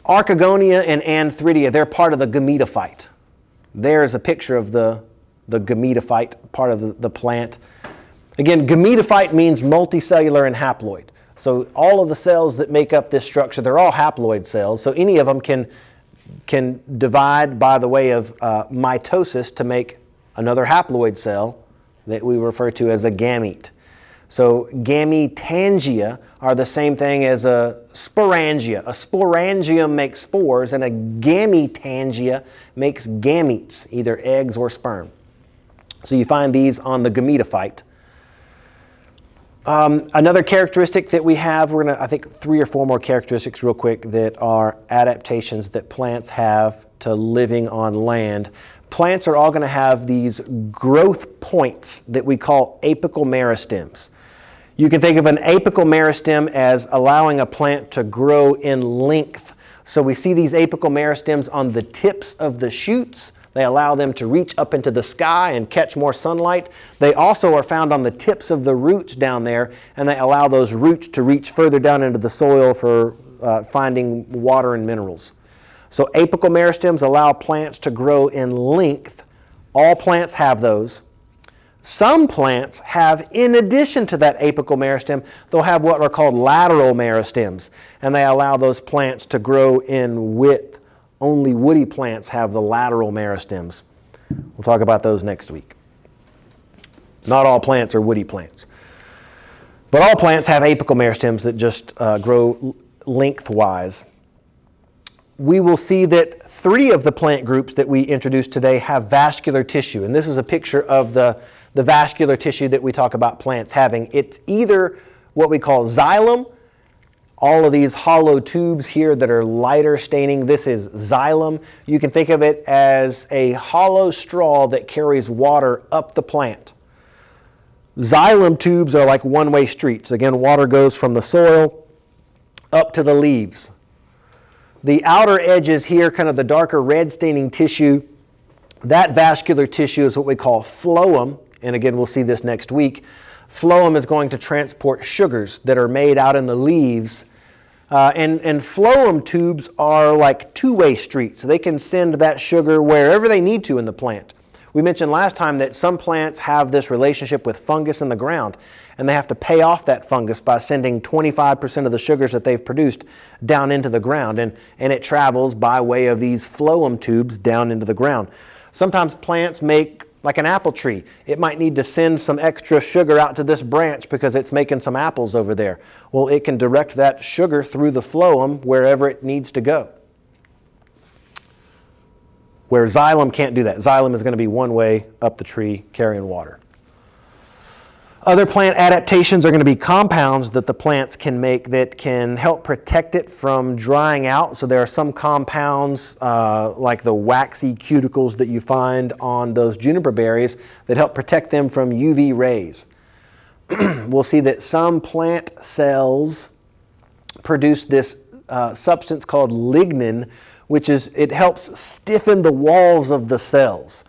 Archegonia and antheridia, they're part of the gametophyte. There's a picture of the gametophyte, part of the plant. Again, gametophyte means multicellular and haploid. So all of the cells that make up this structure, they're all haploid cells. So any of them can divide by the way of mitosis to make another haploid cell that we refer to as a gamete. So gametangia are the same thing as a sporangia. A sporangium makes spores, and a gametangia makes gametes, either eggs or sperm. So you find these on the gametophyte. Another characteristic that we have, we're going to, I think, 3 or 4 more characteristics real quick that are adaptations that plants have to living on land. Plants are all going to have these growth points that we call apical meristems. You can think of an apical meristem as allowing a plant to grow in length. So we see these apical meristems on the tips of the shoots. They allow them to reach up into the sky and catch more sunlight. They also are found on the tips of the roots down there, and they allow those roots to reach further down into the soil for finding water and minerals. So apical meristems allow plants to grow in length. All plants have those. Some plants have, in addition to that apical meristem, they'll have what are called lateral meristems, and they allow those plants to grow in width. Only woody plants have the lateral meristems. We'll talk about those next week. Not all plants are woody plants. But all plants have apical meristems that just grow lengthwise. We will see that 3 of the plant groups that we introduced today have vascular tissue. And this is a picture of the vascular tissue that we talk about plants having. It's either what we call xylem. All of these hollow tubes here that are lighter staining, this is xylem. You can think of it as a hollow straw that carries water up the plant. Xylem tubes are like one-way streets. Again, water goes from the soil up to the leaves. The outer edges here, kind of the darker red staining tissue, that vascular tissue is what we call phloem. And again, we'll see this next week. Phloem is going to transport sugars that are made out in the leaves. And phloem tubes are like two-way streets. So they can send that sugar wherever they need to in the plant. We mentioned last time that some plants have this relationship with fungus in the ground, and they have to pay off that fungus by sending 25% of the sugars that they've produced down into the ground, and it travels by way of these phloem tubes down into the ground. Sometimes plants make, like an apple tree, it might need to send some extra sugar out to this branch because it's making some apples over there. Well, it can direct that sugar through the phloem wherever it needs to go. Where xylem can't do that. Xylem is going to be one way up the tree carrying water. Other plant adaptations are going to be compounds that the plants can make that can help protect it from drying out. So there are some compounds like the waxy cuticles that you find on those juniper berries that help protect them from UV rays. We'll see that some plant cells produce this substance called lignin, which is, it helps stiffen the walls of the cells.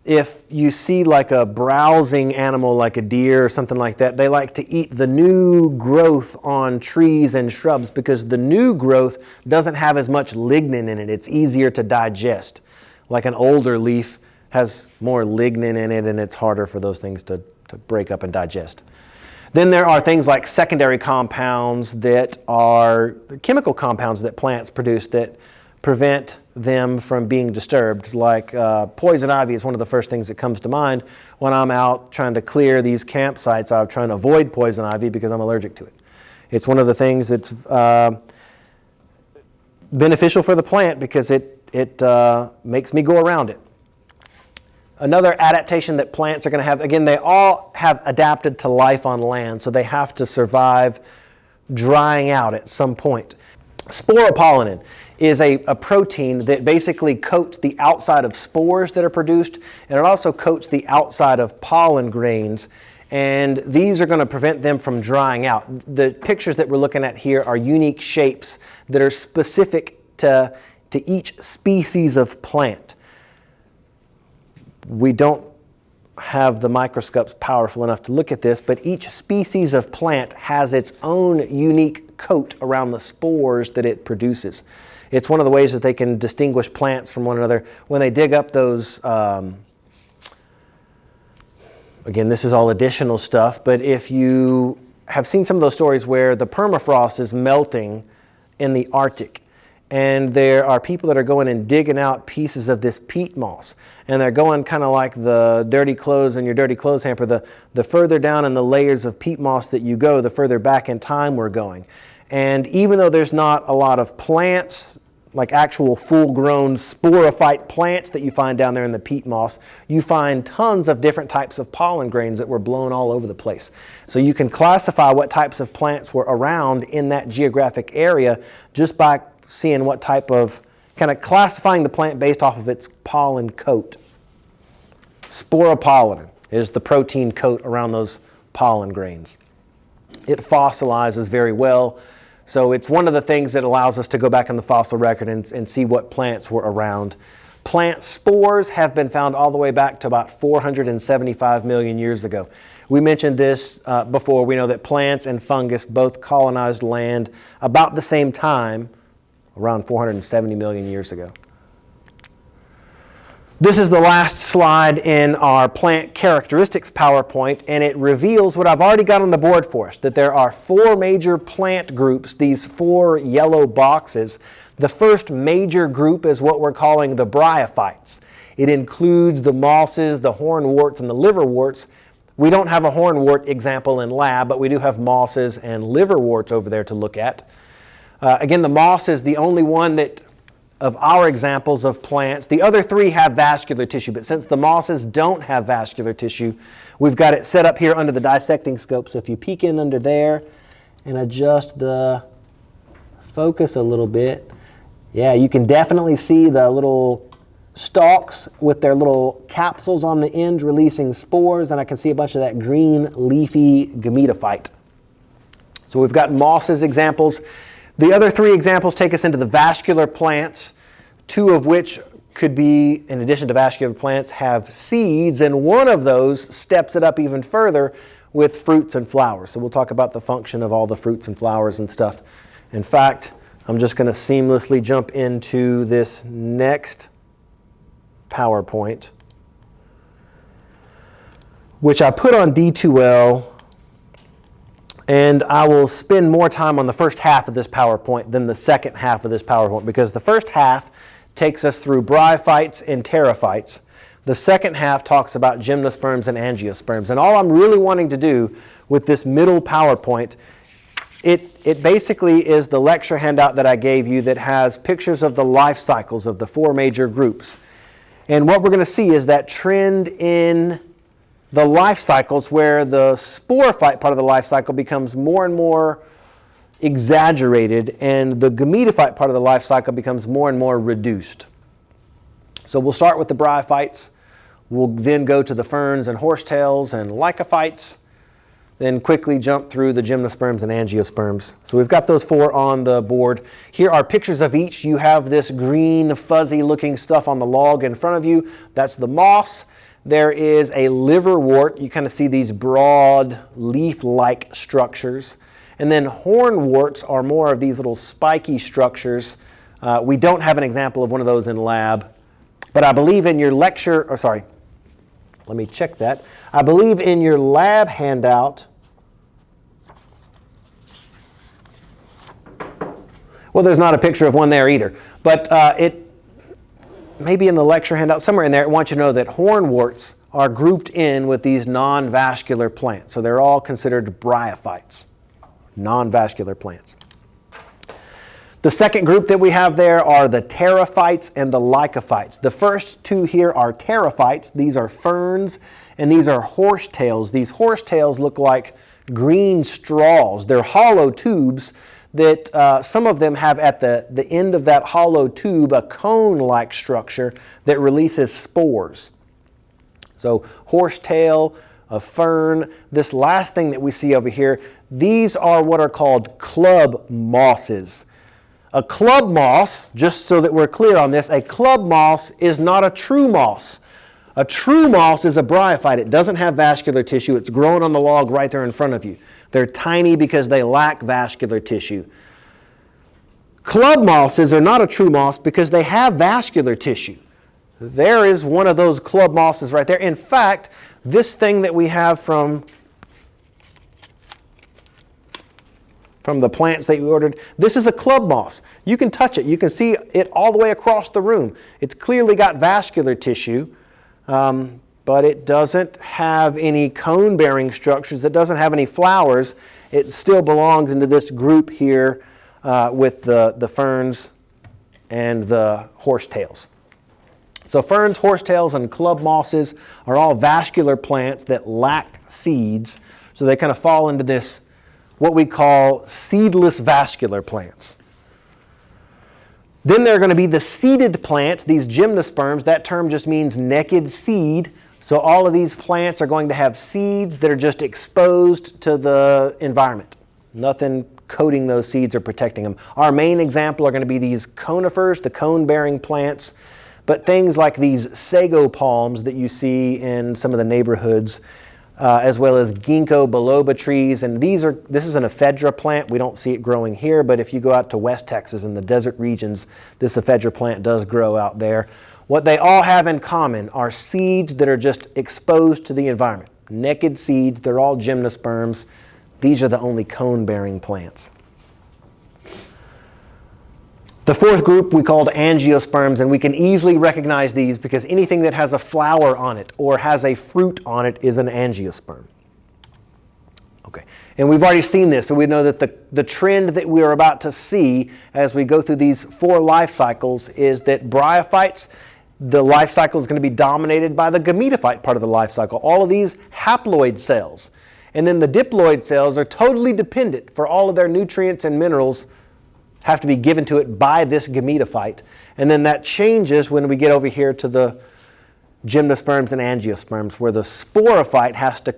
If you see like a browsing animal like a deer or something like that, they like to eat the new growth on trees and shrubs because the new growth doesn't have as much lignin in it. It's easier to digest. Like an older leaf has more lignin in it and it's harder for those things to break up and digest. Then there are things like secondary compounds that are chemical compounds that plants produce that prevent them from being disturbed. Like poison ivy is one of the first things that comes to mind when I'm out trying to clear these campsites. I'm trying to avoid poison ivy because I'm allergic to it. It's one of the things that's beneficial for the plant because it makes me go around it. Another adaptation that plants are going to have, again, they all have adapted to life on land, so they have to survive drying out at some point. Sporopollenin is a protein that basically coats the outside of spores that are produced, and it also coats the outside of pollen grains, and these are going to prevent them from drying out. The pictures that we're looking at here are unique shapes that are specific to each species of plant. We don't have the microscopes powerful enough to look at this, but each species of plant has its own unique coat around the spores that it produces. It's one of the ways that they can distinguish plants from one another. When they dig up those, again, this is all additional stuff, but if you have seen some of those stories where the permafrost is melting in the Arctic, and there are people that are going and digging out pieces of this peat moss, and they're going kind of like the dirty clothes in your dirty clothes hamper. The further down in the layers of peat moss that you go, the further back in time we're going. And even though there's not a lot of plants, like actual full-grown sporophyte plants that you find down there in the peat moss, you find tons of different types of pollen grains that were blown all over the place. So you can classify what types of plants were around in that geographic area just by seeing what type of, kind of classifying the plant based off of its pollen coat. Sporopollenin is the protein coat around those pollen grains. It fossilizes very well. So it's one of the things that allows us to go back in the fossil record and see what plants were around. Plant spores have been found all the way back to about 475 million years ago. We mentioned this before. We know that plants and fungus both colonized land about the same time, around 470 million years ago. This is the last slide in our plant characteristics PowerPoint, and it reveals what I've already got on the board for us, that there are 4 major plant groups, these 4 yellow boxes. The first major group is what we're calling the Bryophytes. It includes the mosses, the hornworts, and the liverworts. We don't have a hornwort example in lab, but we do have mosses and liverworts over there to look at. Again, the moss is the only one that, of our examples of plants, the other 3 have vascular tissue, but since the mosses don't have vascular tissue, we've got it set up here under the dissecting scope. So if you peek in under there and adjust the focus a little bit, yeah, you can definitely see the little stalks with their little capsules on the end releasing spores, and I can see a bunch of that green leafy gametophyte. So we've got mosses examples. The other three examples take us into the vascular plants, two of which could be, in addition to vascular plants, have seeds, and one of those steps it up even further with fruits and flowers. So we'll talk about the function of all the fruits and flowers and stuff. In fact, I'm just going to seamlessly jump into this next PowerPoint, which I put on D2L, and I will spend more time on the first half of this PowerPoint than the second half of this PowerPoint, because the first half takes us through bryophytes and pterophytes. The second half talks about gymnosperms and angiosperms. And all I'm really wanting to do with this middle PowerPoint, it basically is the lecture handout that I gave you that has pictures of the life cycles of the four major groups. And what we're going to see is that trend in the life cycles where the sporophyte part of the life cycle becomes more and more exaggerated and the gametophyte part of the life cycle becomes more and more reduced. So we'll start with the bryophytes. We'll then go to the ferns and horsetails and lycophytes, then quickly jump through the gymnosperms and angiosperms. So we've got those four on the board. Here are pictures of each. You have this green fuzzy looking stuff on the log in front of you. That's the moss. There is a liverwort. You kind of see these broad leaf-like structures. And then hornworts are more of these little spiky structures. We don't have an example of one of those in lab, but I believe in your lecture, or sorry, let me check that. I believe in your lab handout, well, there's not a picture of one there either, but it maybe in the lecture handout, somewhere in there, I want you to know that hornworts are grouped in with these non-vascular plants. So they're all considered bryophytes, non-vascular plants. The second group that we have there are the pterophytes and the lycophytes. The first two here are pterophytes. These are ferns, and these are horsetails. These horsetails look like green straws. They're hollow tubes that some of them have at the end of that hollow tube a cone-like structure that releases spores. So horsetail, a fern. This last thing that we see over here, these are what are called club mosses. A club moss, just so that we're clear on this, a club moss is not a true moss. A true moss is a bryophyte. It doesn't have vascular tissue. It's grown on the log right there in front of you. They're tiny because they lack vascular tissue. Club mosses are not a true moss because they have vascular tissue. There is one of those club mosses right there. In fact, this thing that we have from the plants that we ordered, this is a club moss. You can touch it. You can see it all the way across the room. It's clearly got vascular tissue, but it doesn't have any cone-bearing structures. It doesn't have any flowers. It still belongs into this group here with the ferns and the horsetails. So ferns, horsetails, and club mosses are all vascular plants that lack seeds. So they kind of fall into this, what we call seedless vascular plants. Then there are going to be the seeded plants, these gymnosperms. That term just means naked seed. So all of these plants are going to have seeds that are just exposed to the environment. Nothing coating those seeds or protecting them. Our main example are going to be these conifers, the cone-bearing plants, but things like these sago palms that you see in some of the neighborhoods, as well as ginkgo biloba trees. And this is an ephedra plant. We don't see it growing here, but if you go out to West Texas in the desert regions, this ephedra plant does grow out there. What they all have in common are seeds that are just exposed to the environment. Naked seeds, they're all gymnosperms. These are the only cone-bearing plants. The fourth group we called angiosperms, and we can easily recognize these because anything that has a flower on it or has a fruit on it is an angiosperm. Okay, and we've already seen this, so we know that the trend that we are about to see as we go through these four life cycles is that bryophytes, the life cycle is going to be dominated by the gametophyte part of the life cycle, all of these haploid cells. And then the diploid cells are totally dependent for all of their nutrients and minerals have to be given to it by this gametophyte. And then that changes when we get over here to the gymnosperms and angiosperms, where the sporophyte has to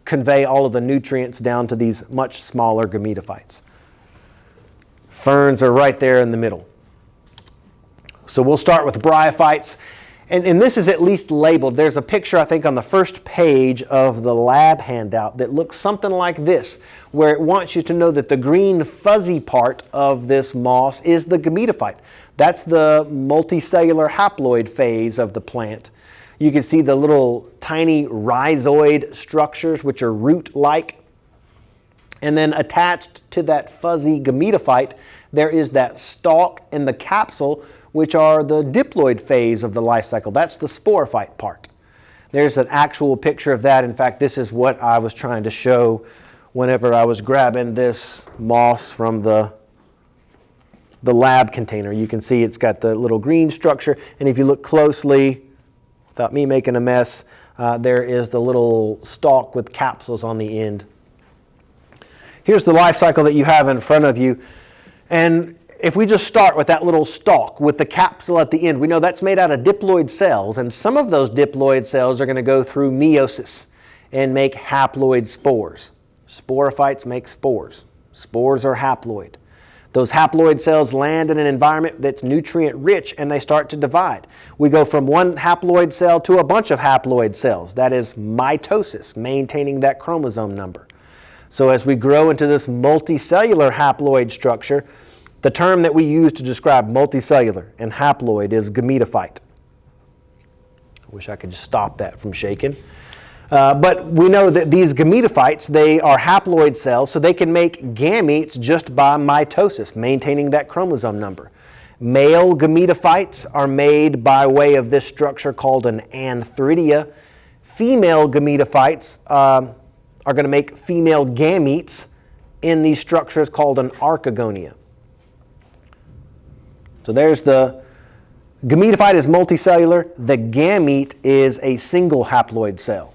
convey all of the nutrients down to these much smaller gametophytes. Ferns are right there in the middle. So we'll start with bryophytes. And this is at least labeled. There's a picture, I think, on the first page of the lab handout that looks something like this, where it wants you to know that the green fuzzy part of this moss is the gametophyte. That's the multicellular haploid phase of the plant. You can see the little tiny rhizoid structures, which are root-like. And then attached to that fuzzy gametophyte, there is that stalk and the capsule, which are the diploid phase of the life cycle. That's the sporophyte part. There's an actual picture of that. In fact, this is what I was trying to show whenever I was grabbing this moss from the lab container. You can see it's got the little green structure, and if you look closely, without me making a mess, there is the little stalk with capsules on the end. Here's the life cycle that you have in front of you, and if we just start with that little stalk with the capsule at the end, we know that's made out of diploid cells, and some of those diploid cells are going to go through meiosis and make haploid spores. Sporophytes make spores. Spores are haploid. Those haploid cells land in an environment that's nutrient rich and they start to divide. We go from one haploid cell to a bunch of haploid cells. That is mitosis, maintaining that chromosome number. So as we grow into this multicellular haploid structure, the term that we use to describe multicellular and haploid is gametophyte. I wish I could just stop that from shaking. But we know that these gametophytes, they are haploid cells, so they can make gametes just by mitosis, maintaining that chromosome number. Male gametophytes are made by way of this structure called an antheridia. Female gametophytes are going to make female gametes in these structures called an archegonia. So there's the gametophyte is multicellular. The gamete is a single haploid cell.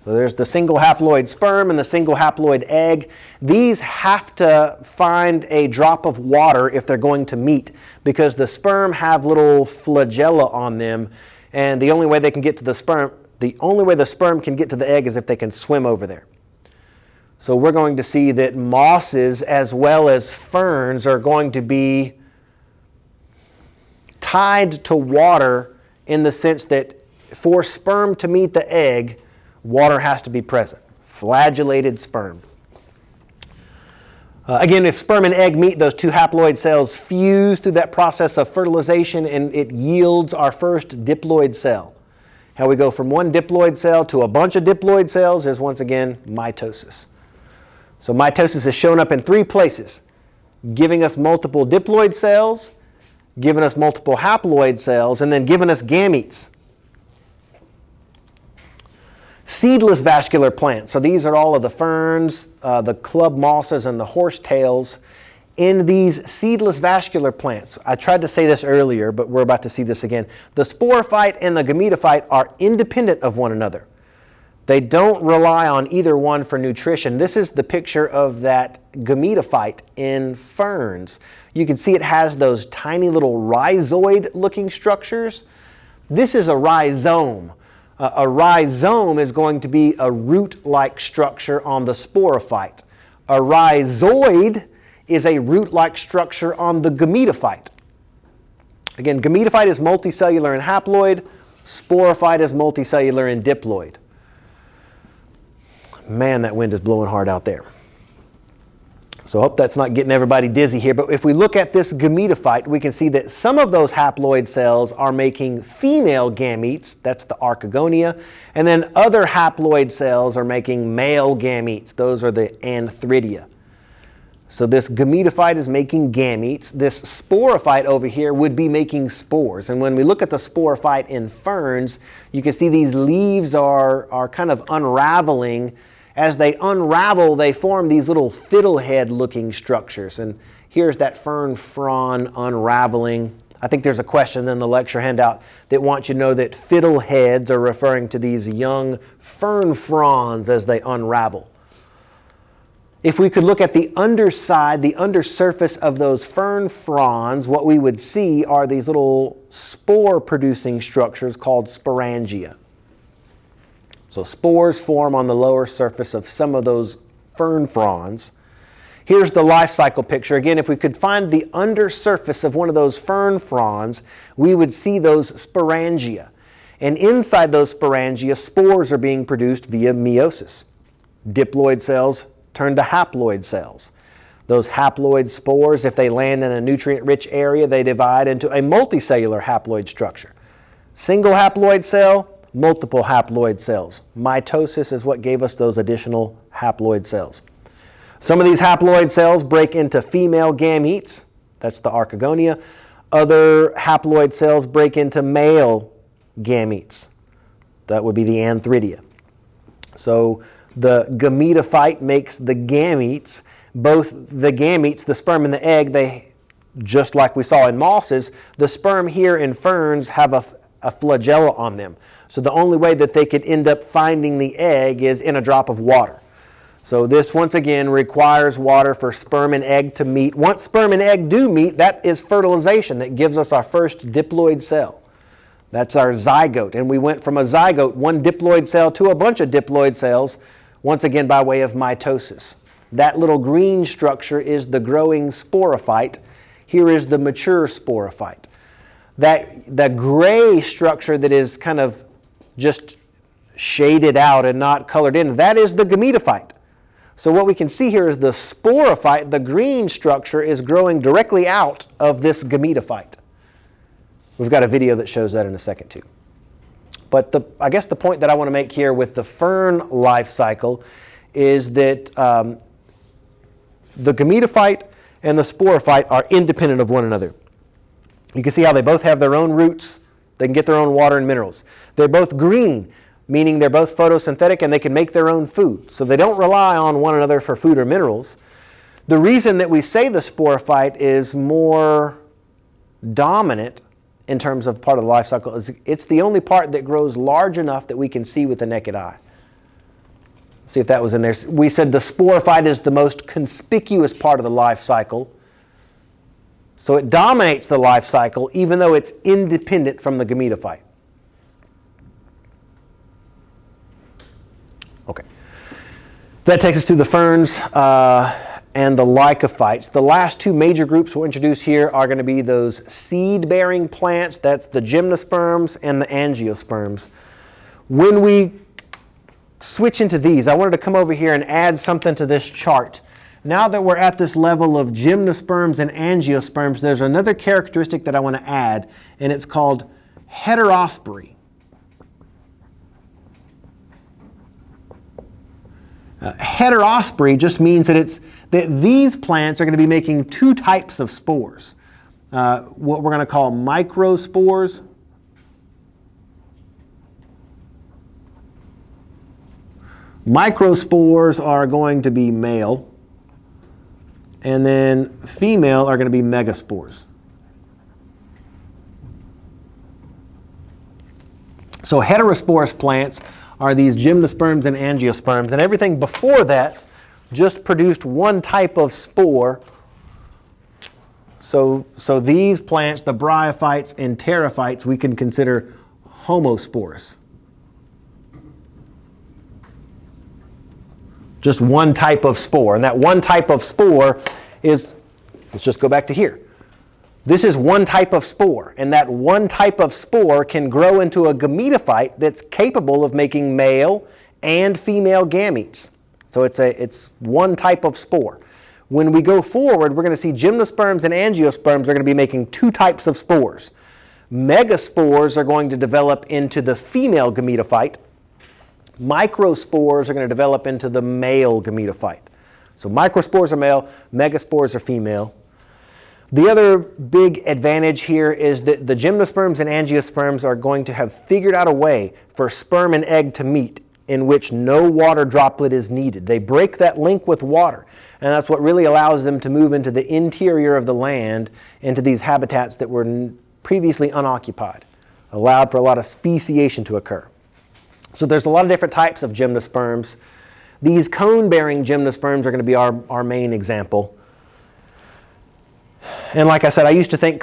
So there's the single haploid sperm and the single haploid egg. These have to find a drop of water if they're going to meet, because the sperm have little flagella on them, and the only way they can get to the sperm, the only way the sperm can get to the egg is if they can swim over there. So we're going to see that mosses as well as ferns are going to be tied to water in the sense that for sperm to meet the egg, water has to be present. Flagellated sperm. Again, if sperm and egg meet, those two haploid cells fuse through that process of fertilization and it yields our first diploid cell. How we go from one diploid cell to a bunch of diploid cells is once again mitosis. So mitosis is shown up in three places, giving us multiple diploid cells, giving us multiple haploid cells, and then giving us gametes. Seedless vascular plants. So these are all of the ferns, the club mosses, and the horsetails in these seedless vascular plants. I tried to say this earlier, but we're about to see this again. The sporophyte and the gametophyte are independent of one another. They don't rely on either one for nutrition. This is the picture of that gametophyte in ferns. You can see it has those tiny little rhizoid-looking structures. This is a rhizome. A rhizome is going to be a root-like structure on the sporophyte. A rhizoid is a root-like structure on the gametophyte. Again, gametophyte is multicellular and haploid. Sporophyte is multicellular and diploid. Man, that wind is blowing hard out there. So I hope that's not getting everybody dizzy here. But if we look at this gametophyte, we can see that some of those haploid cells are making female gametes. That's the archegonia. And then other haploid cells are making male gametes. Those are the antheridia. So this gametophyte is making gametes. This sporophyte over here would be making spores. And when we look at the sporophyte in ferns, you can see these leaves are kind of unraveling. As they unravel, they form these little fiddlehead-looking structures. And here's that fern frond unraveling. I think there's a question in the lecture handout that wants you to know that fiddleheads are referring to these young fern fronds as they unravel. If we could look at the underside, the undersurface of those fern fronds, what we would see are these little spore-producing structures called sporangia. So spores form on the lower surface of some of those fern fronds. Here's the life cycle picture. Again, if we could find the undersurface of one of those fern fronds, we would see those sporangia. And inside those sporangia, spores are being produced via meiosis. Diploid cells turn to haploid cells. Those haploid spores, if they land in a nutrient-rich area, they divide into a multicellular haploid structure. Single haploid cell, multiple haploid cells. Mitosis is what gave us those additional haploid cells. Some of these haploid cells break into female gametes. That's the archegonia. Other haploid cells break into male gametes. That would be the antheridia. So the gametophyte makes the gametes. Both the gametes, the sperm and the egg, they, just like we saw in mosses, the sperm here in ferns have a flagella on them. So the only way that they could end up finding the egg is in a drop of water. So this, once again, requires water for sperm and egg to meet. Once sperm and egg do meet, that is fertilization. That gives us our first diploid cell. That's our zygote. And we went from a zygote, one diploid cell, to a bunch of diploid cells, once again by way of mitosis. That little green structure is the growing sporophyte. Here is the mature sporophyte. The gray structure that is kind of just shaded out and not colored in, that is the gametophyte. So what we can see here is the sporophyte, the green structure, is growing directly out of this gametophyte. We've got a video that shows that in a second too. But I guess the point that I want to make here with the fern life cycle is that the gametophyte and the sporophyte are independent of one another. You can see how they both have their own roots. They can get their own water and minerals. They're both green, meaning they're both photosynthetic and they can make their own food. So they don't rely on one another for food or minerals. The reason that we say the sporophyte is more dominant in terms of part of the life cycle is it's the only part that grows large enough that we can see with the naked eye. See if that was in there. We said the sporophyte is the most conspicuous part of the life cycle. So it dominates the life cycle even though it's independent from the gametophyte. Okay. That takes us to the ferns and the lycophytes. The last two major groups we'll introduce here are going to be those seed-bearing plants. That's the gymnosperms and the angiosperms. When we switch into these, I wanted to come over here and add something to this chart. Now that we're at this level of gymnosperms and angiosperms, there's another characteristic that I want to add, and it's called heterospory. Heterospory just means that these plants are going to be making two types of spores. What we're going to call microspores. Microspores are going to be male, and then female are going to be megaspores. So heterosporous plants are these gymnosperms and angiosperms, and everything before that just produced one type of spore. So these plants, the bryophytes and pterophytes, we can consider homosporous. Just one type of spore. And that one type of spore is, let's just go back to here. This is one type of spore, and that one type of spore can grow into a gametophyte that's capable of making male and female gametes. So it's one type of spore. When we go forward, we're going to see gymnosperms and angiosperms are going to be making two types of spores. Megaspores are going to develop into the female gametophyte. Microspores are going to develop into the male gametophyte. So microspores are male, megaspores are female. The other big advantage here is that the gymnosperms and angiosperms are going to have figured out a way for sperm and egg to meet in which no water droplet is needed. They break that link with water, and that's what really allows them to move into the interior of the land, into these habitats that were previously unoccupied, allowed for a lot of speciation to occur. So there's a lot of different types of gymnosperms. These cone-bearing gymnosperms are going to be our main example. And like I said, I used to think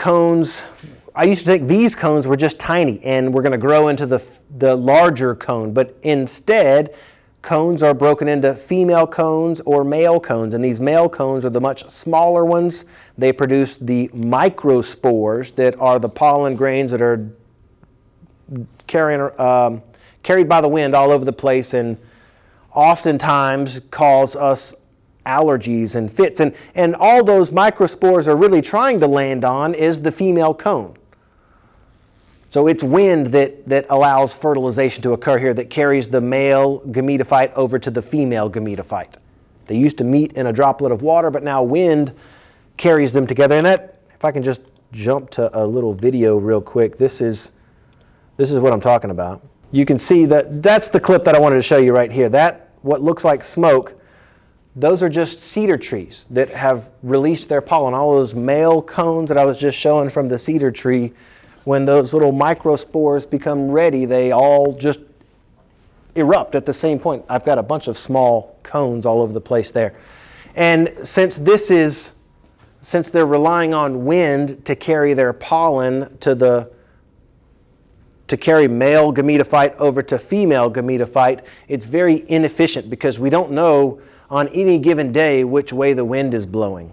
these cones were just tiny and we're going to grow into the larger cone. But instead, cones are broken into female cones or male cones. And these male cones are the much smaller ones. They produce the microspores that are the pollen grains that are carried by the wind all over the place and oftentimes cause us allergies and fits. And all those microspores are really trying to land on is the female cone. So it's wind that allows fertilization to occur here, that carries the male gametophyte over to the female gametophyte. They used to meet in a droplet of water, but now wind carries them together. And that, if I can just jump to a little video real quick, this is what I'm talking about. You can see that's the clip that I wanted to show you right here. That, what looks like smoke, those are just cedar trees that have released their pollen. All those male cones that I was just showing from the cedar tree, when those little microspores become ready, they all just erupt at the same point. I've got a bunch of small cones all over the place there. And since they're relying on wind to carry their pollen to carry male gametophyte over to female gametophyte, it's very inefficient because we don't know on any given day which way the wind is blowing.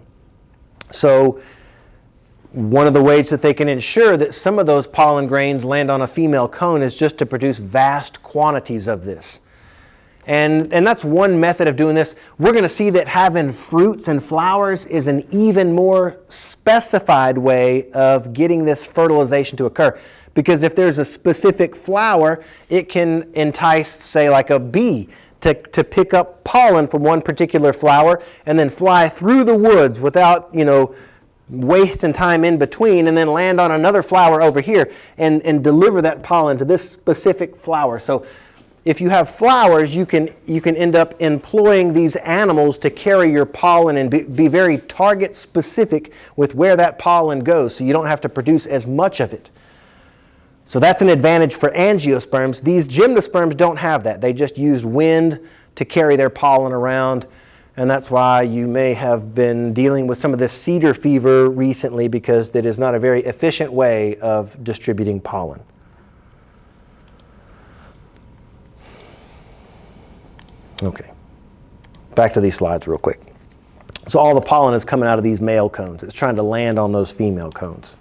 So one of the ways that they can ensure that some of those pollen grains land on a female cone is just to produce vast quantities of this. And that's one method of doing this. We're going to see that having fruits and flowers is an even more specified way of getting this fertilization to occur. Because if there's a specific flower, it can entice, say, like a bee to pick up pollen from one particular flower and then fly through the woods without, wasting time in between, and then land on another flower over here and deliver that pollen to this specific flower. So if you have flowers, you can end up employing these animals to carry your pollen and be very target specific with where that pollen goes, so you don't have to produce as much of it. So that's an advantage for angiosperms. These gymnosperms don't have that. They just use wind to carry their pollen around. And that's why you may have been dealing with some of this cedar fever recently, because that is not a very efficient way of distributing pollen. Okay, back to these slides real quick. So all the pollen is coming out of these male cones. It's trying to land on those female cones.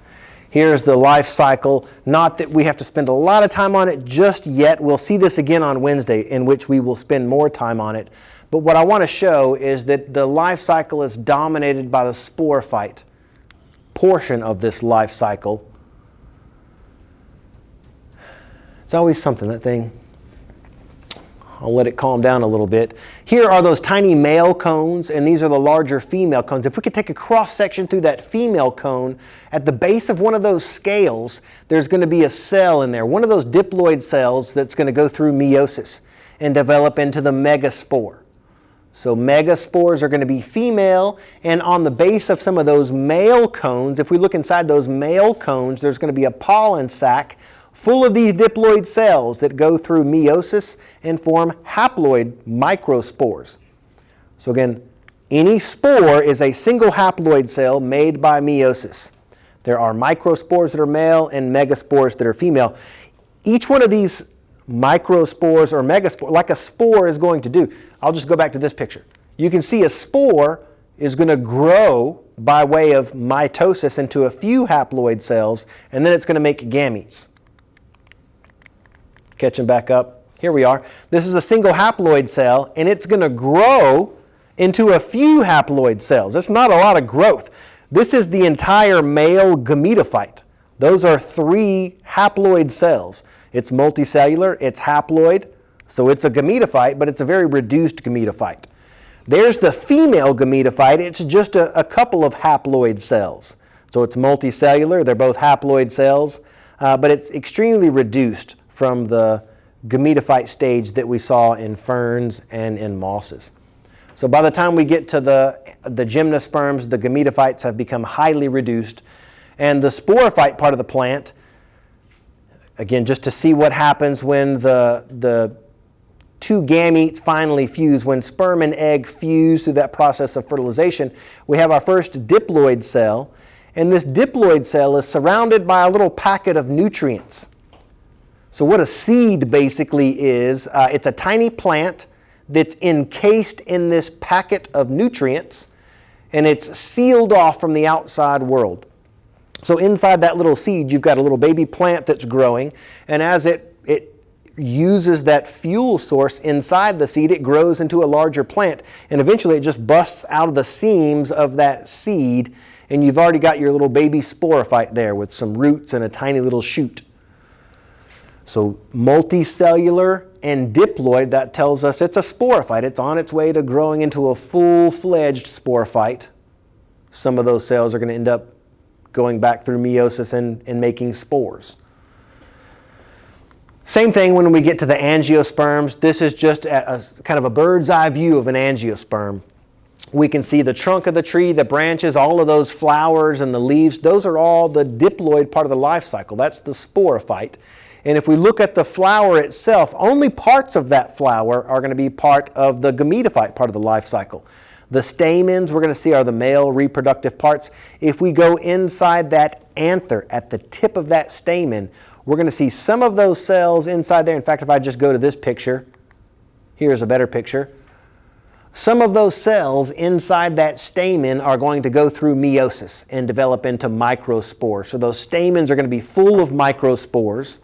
Here's the life cycle. Not that we have to spend a lot of time on it just yet. We'll see this again on Wednesday, in which we will spend more time on it. But what I want to show is that the life cycle is dominated by the sporophyte portion of this life cycle. It's always something, that thing. I'll let it calm down a little bit. Here are those tiny male cones, and these are the larger female cones. If we could take a cross-section through that female cone, at the base of one of those scales, there's going to be a cell in there, one of those diploid cells that's going to go through meiosis and develop into the megaspore. So megaspores are going to be female, and on the base of some of those male cones, if we look inside those male cones, there's going to be a pollen sac full of these diploid cells that go through meiosis and form haploid microspores. So again, any spore is a single haploid cell made by meiosis. There are microspores that are male and megaspores that are female. Each one of these microspores or megaspores, like a spore is going to do. I'll just go back to this picture. You can see a spore is going to grow by way of mitosis into a few haploid cells, and then it's going to make gametes. Catching back up. Here we are. This is a single haploid cell, and it's going to grow into a few haploid cells. It's not a lot of growth. This is the entire male gametophyte. Those are 3 haploid cells. It's multicellular, it's haploid, so it's a gametophyte, but it's a very reduced gametophyte. There's the female gametophyte. It's just a couple of haploid cells. So it's multicellular, they're both haploid cells, but it's extremely reduced from the gametophyte stage that we saw in ferns and in mosses. So by the time we get to the gymnosperms, the gametophytes have become highly reduced. And the sporophyte part of the plant, again, just to see what happens when the two gametes finally fuse. When sperm and egg fuse through that process of fertilization, we have our first diploid cell, and this diploid cell is surrounded by a little packet of nutrients. So what a seed basically is, it's a tiny plant that's encased in this packet of nutrients, and it's sealed off from the outside world. So inside that little seed, you've got a little baby plant that's growing, and as it uses that fuel source inside the seed, it grows into a larger plant, and eventually it just busts out of the seams of that seed, and you've already got your little baby sporophyte there with some roots and a tiny little shoot. So multicellular and diploid, that tells us it's a sporophyte. It's on its way to growing into a full-fledged sporophyte. Some of those cells are going to end up going back through meiosis and making spores. Same thing when we get to the angiosperms. This is just a kind of a bird's eye view of an angiosperm. We can see the trunk of the tree, the branches, all of those flowers and the leaves. Those are all the diploid part of the life cycle. That's the sporophyte. And if we look at the flower itself, only parts of that flower are going to be part of the gametophyte part of the life cycle. The stamens we're going to see are the male reproductive parts. If we go inside that anther at the tip of that stamen, we're going to see some of those cells inside there. In fact, if I just go to this picture, here's a better picture. Some of those cells inside that stamen are going to go through meiosis and develop into microspores. So those stamens are going to be full of microspores.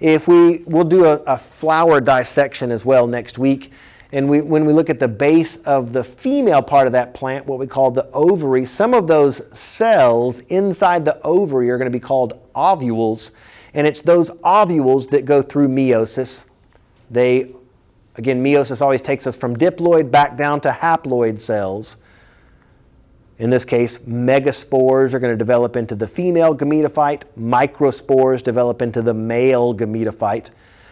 We'll do a flower dissection as well next week. And when we look at the base of the female part of that plant, what we call the ovary, some of those cells inside the ovary are going to be called ovules. And it's those ovules that go through meiosis. Again, meiosis always takes us from diploid back down to haploid cells. In this case, megaspores are going to develop into the female gametophyte. Microspores develop into the male gametophyte.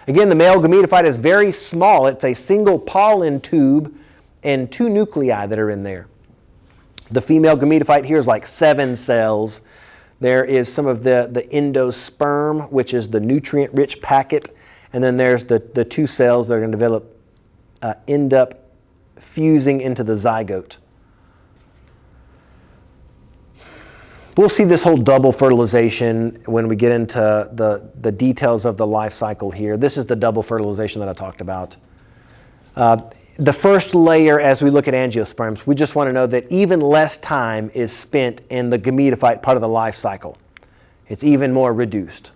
Again, the male gametophyte is very small. It's a single pollen tube and 2 nuclei that are in there. The female gametophyte here is like 7 cells. There is some of the endosperm, which is the nutrient-rich packet. And then there's the 2 cells that are going to end up fusing into the zygote. We'll see this whole double fertilization when we get into the details of the life cycle here. This is the double fertilization that I talked about. The first layer, as we look at angiosperms, we just want to know that even less time is spent in the gametophyte part of the life cycle. It's even more reduced.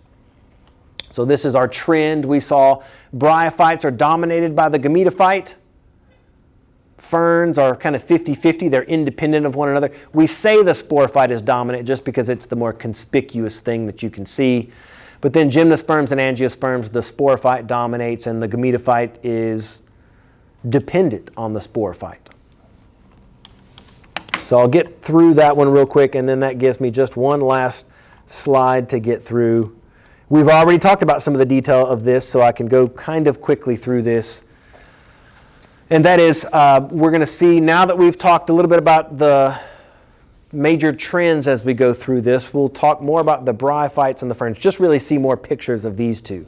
So this is our trend. We saw bryophytes are dominated by the gametophyte. Ferns are kind of 50-50. They're independent of one another. We say the sporophyte is dominant just because it's the more conspicuous thing that you can see. But then gymnosperms and angiosperms, the sporophyte dominates and the gametophyte is dependent on the sporophyte. So I'll get through that one real quick, and then that gives me just one last slide to get through. We've already talked about some of the detail of this, so I can go kind of quickly through this. And that is, we're going to see, now that we've talked a little bit about the major trends as we go through this, we'll talk more about the bryophytes and the ferns, just really see more pictures of these two.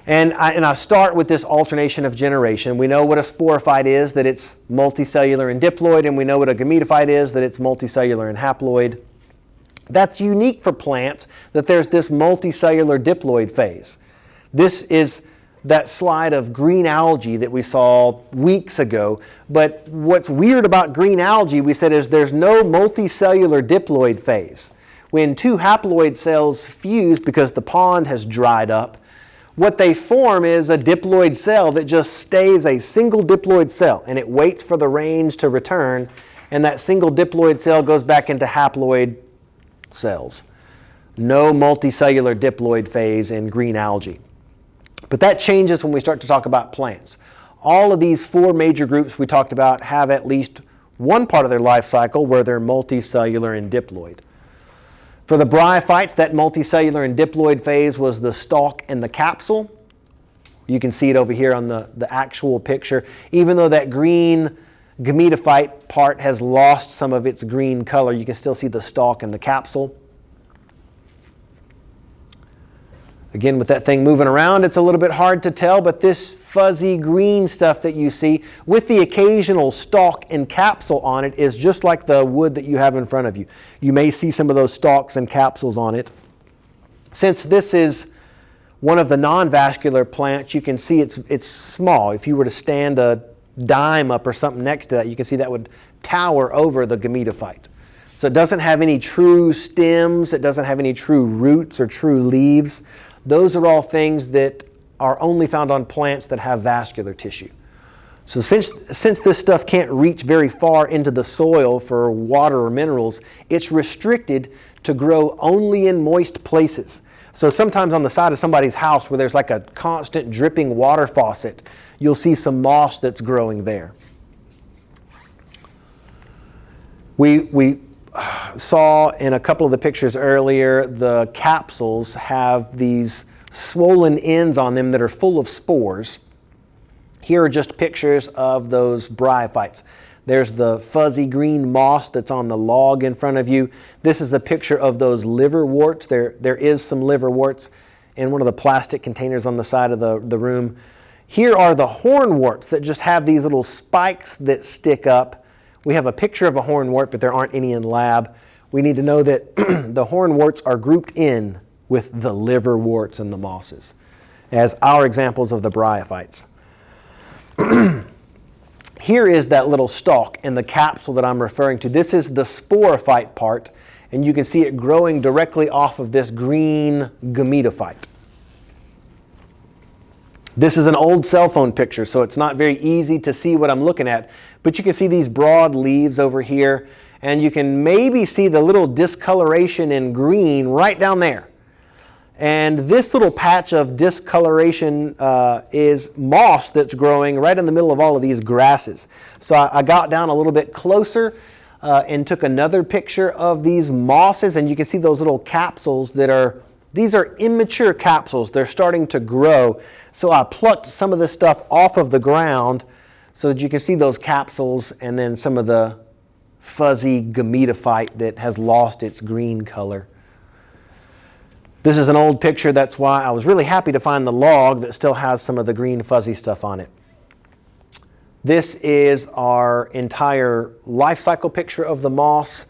And I start with this alternation of generation. We know what a sporophyte is, that it's multicellular and diploid, and we know what a gametophyte is, that it's multicellular and haploid. That's unique for plants, that there's this multicellular diploid phase. This is that slide of green algae that we saw weeks ago. But what's weird about green algae, we said, is there's no multicellular diploid phase. When 2 haploid cells fuse because the pond has dried up, what they form is a diploid cell that just stays a single diploid cell, and it waits for the rains to return, and that single diploid cell goes back into haploid cells. No multicellular diploid phase in green algae. But that changes when we start to talk about plants. All of these 4 major groups we talked about have at least one part of their life cycle where they're multicellular and diploid. For the bryophytes, that multicellular and diploid phase was the stalk and the capsule. You can see it over here on the actual picture. Even though that green gametophyte part has lost some of its green color, you can still see the stalk and the capsule. Again, with that thing moving around, it's a little bit hard to tell, but this fuzzy green stuff that you see with the occasional stalk and capsule on it is just like the wood that you have in front of you. You may see some of those stalks and capsules on it. Since this is one of the non-vascular plants, you can see it's small. If you were to stand a dime up or something next to that, you can see that would tower over the gametophyte. So it doesn't have any true stems, it doesn't have any true roots or true leaves. Those are all things that are only found on plants that have vascular tissue. So since this stuff can't reach very far into the soil for water or minerals, it's restricted to grow only in moist places. So sometimes on the side of somebody's house where there's like a constant dripping water faucet, you'll see some moss that's growing there. We saw in a couple of the pictures earlier, the capsules have these swollen ends on them that are full of spores. Here are just pictures of those bryophytes. There's the fuzzy green moss that's on the log in front of you. This is a picture of those liverworts. There is some liverworts in one of the plastic containers on the side of the room. Here are the hornworts that just have these little spikes that stick up. We have a picture of a hornwort, but there aren't any in lab. We need to know that the hornworts are grouped in with the liverworts and the mosses as our examples of the bryophytes. Here is that little stalk in the capsule that I'm referring to. This is the sporophyte part, and you can see it growing directly off of this green gametophyte. This is an old cell phone picture, so it's not very easy to see what I'm looking at, but you can see these broad leaves over here, and you can maybe see the little discoloration in green right down there. And this little patch of discoloration is moss that's growing right in the middle of all of these grasses. So I got down a little bit closer and took another picture of these mosses, and you can see those little capsules these are immature capsules. They're starting to grow. So I plucked some of this stuff off of the ground so that you can see those capsules and then some of the fuzzy gametophyte that has lost its green color. This is an old picture. That's why I was really happy to find the log that still has some of the green fuzzy stuff on it. This is our entire life cycle picture of the moss.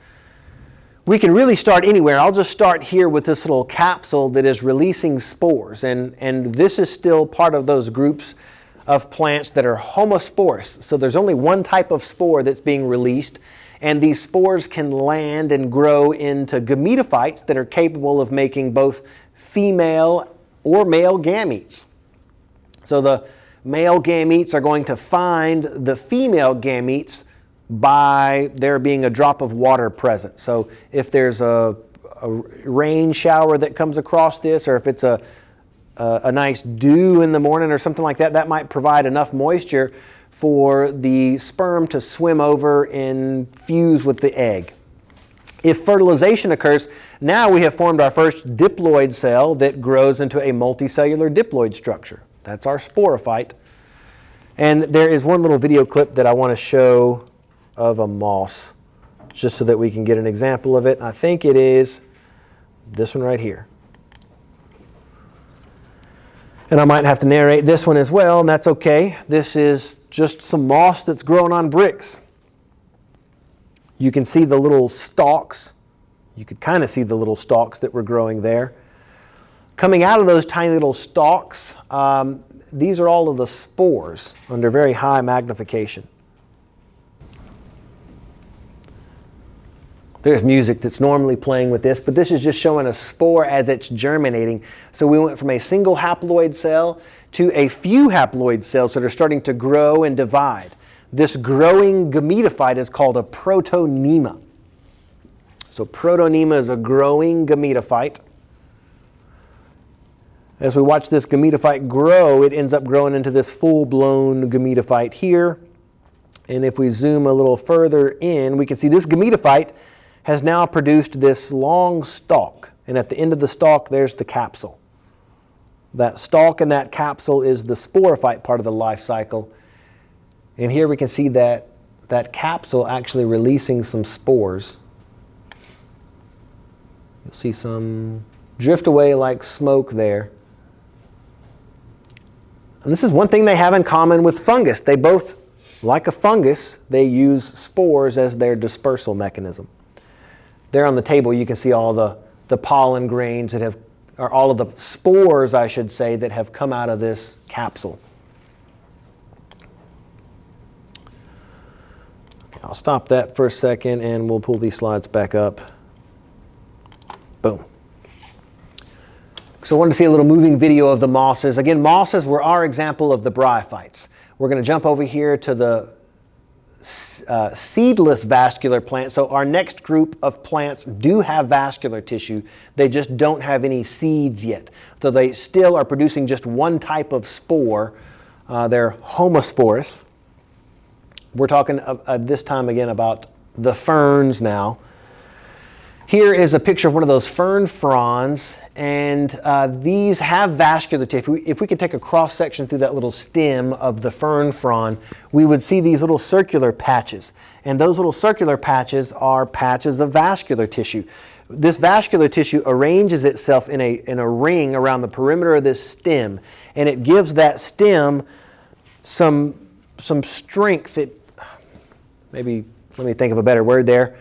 We can really start anywhere. I'll just start here with this little capsule that is releasing spores. And this is still part of those groups of plants that are homosporous. So there's only one type of spore that's being released. And these spores can land and grow into gametophytes that are capable of making both female or male gametes. So the male gametes are going to find the female gametes by there being a drop of water present. So if there's a rain shower that comes across this, or if it's a nice dew in the morning or something like that, that might provide enough moisture for the sperm to swim over and fuse with the egg. If fertilization occurs, now we have formed our first diploid cell that grows into a multicellular diploid structure. That's our sporophyte. And there is one little video clip that I want to show of a moss, just so that we can get an example of it. I think it is this one right here. And I might have to narrate this one as well, and that's okay. This is just some moss that's growing on bricks. You can see the little stalks. You could kind of see the little stalks that were growing there. Coming out of those tiny little stalks, these are all of the spores under very high magnification. There's music that's normally playing with this, but this is just showing a spore as it's germinating. So we went from a single haploid cell to a few haploid cells that are starting to grow and divide. This growing gametophyte is called a protonema. So protonema is a growing gametophyte. As we watch this gametophyte grow, it ends up growing into this full-blown gametophyte here. And if we zoom a little further in, we can see this gametophyte has now produced this long stalk. And at the end of the stalk, there's the capsule. That stalk and that capsule is the sporophyte part of the life cycle. And here we can see that capsule actually releasing some spores. You'll see some drift away like smoke there. And this is one thing they have in common with fungus. They both, like a fungus, they use spores as their dispersal mechanism. There on the table you can see all the pollen grains that have, or all of the spores, I should say, that have come out of this capsule. Okay, I'll stop that for a second and we'll pull these slides back up. Boom. So I wanted to see a little moving video of the mosses. Again, mosses were our example of the bryophytes. We're going to jump over here to the seedless vascular plants. So our next group of plants do have vascular tissue. They just don't have any seeds yet. So they still are producing just one type of spore. They're homosporous. We're talking this time again about the ferns now. Here is a picture of one of those fern fronds, and these have vascular tissue. If we could take a cross section through that little stem of the fern frond, we would see these little circular patches. And those little circular patches are patches of vascular tissue. This vascular tissue arranges itself in a ring around the perimeter of this stem, and it gives that stem some strength. Maybe, let me think of a better word there.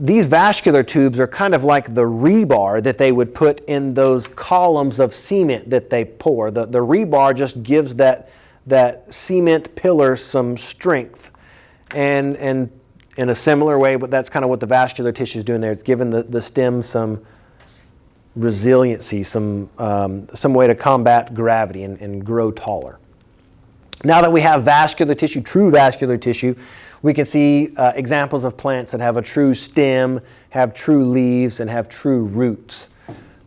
These vascular tubes are kind of like the rebar that they would put in those columns of cement that they pour. The rebar just gives that cement pillar some strength. And in a similar way, but that's kind of what the vascular tissue is doing there. It's giving the stem some resiliency, some way to combat gravity and grow taller. Now that we have vascular tissue, true vascular tissue, we can see examples of plants that have a true stem, have true leaves, and have true roots.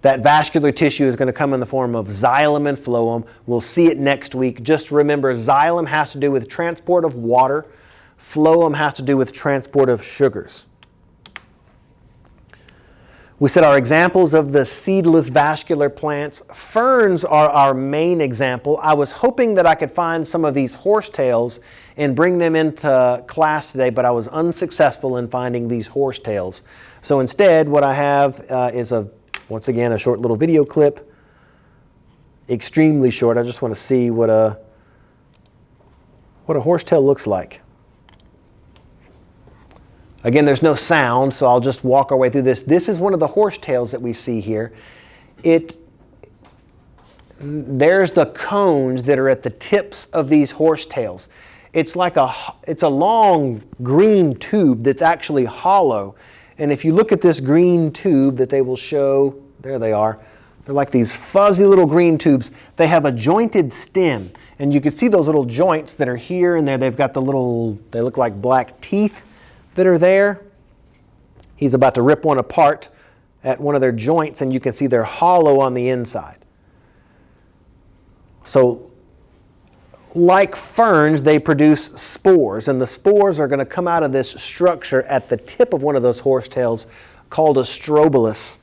That vascular tissue is going to come in the form of xylem and phloem. We'll see it next week. Just remember, xylem has to do with transport of water. Phloem has to do with transport of sugars. We said our examples of the seedless vascular plants. Ferns are our main example. I was hoping that I could find some of these horsetails and bring them into class today, but I was unsuccessful in finding these horsetails. So instead, what I have is once again, a short little video clip. Extremely short. I just want to see what a horsetail looks like. Again, there's no sound, so I'll just walk our way through this. This is one of the horsetails that we see here. There's the cones that are at the tips of these horsetails. It's a long green tube that's actually hollow. And if you look at this green tube that they will show, there they are. They're like these fuzzy little green tubes. They have a jointed stem. And you can see those little joints that are here and there. They've got they look like black teeth that are there. He's about to rip one apart at one of their joints, and you can see they're hollow on the inside. So, like ferns, they produce spores, and the spores are going to come out of this structure at the tip of one of those horsetails called a strobilus.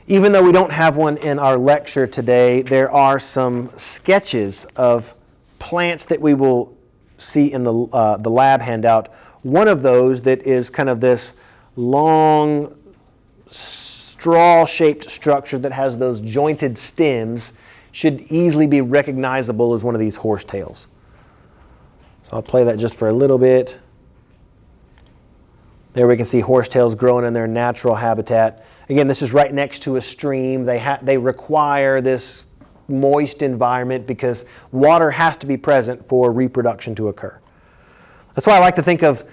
Even though we don't have one in our lecture today, there are some sketches of plants that we will see in the lab handout. One of those that is kind of this long straw-shaped structure that has those jointed stems should easily be recognizable as one of these horsetails. So I'll play that just for a little bit. There we can see horsetails growing in their natural habitat. Again, this is right next to a stream. They require this moist environment because water has to be present for reproduction to occur. That's why I like to think of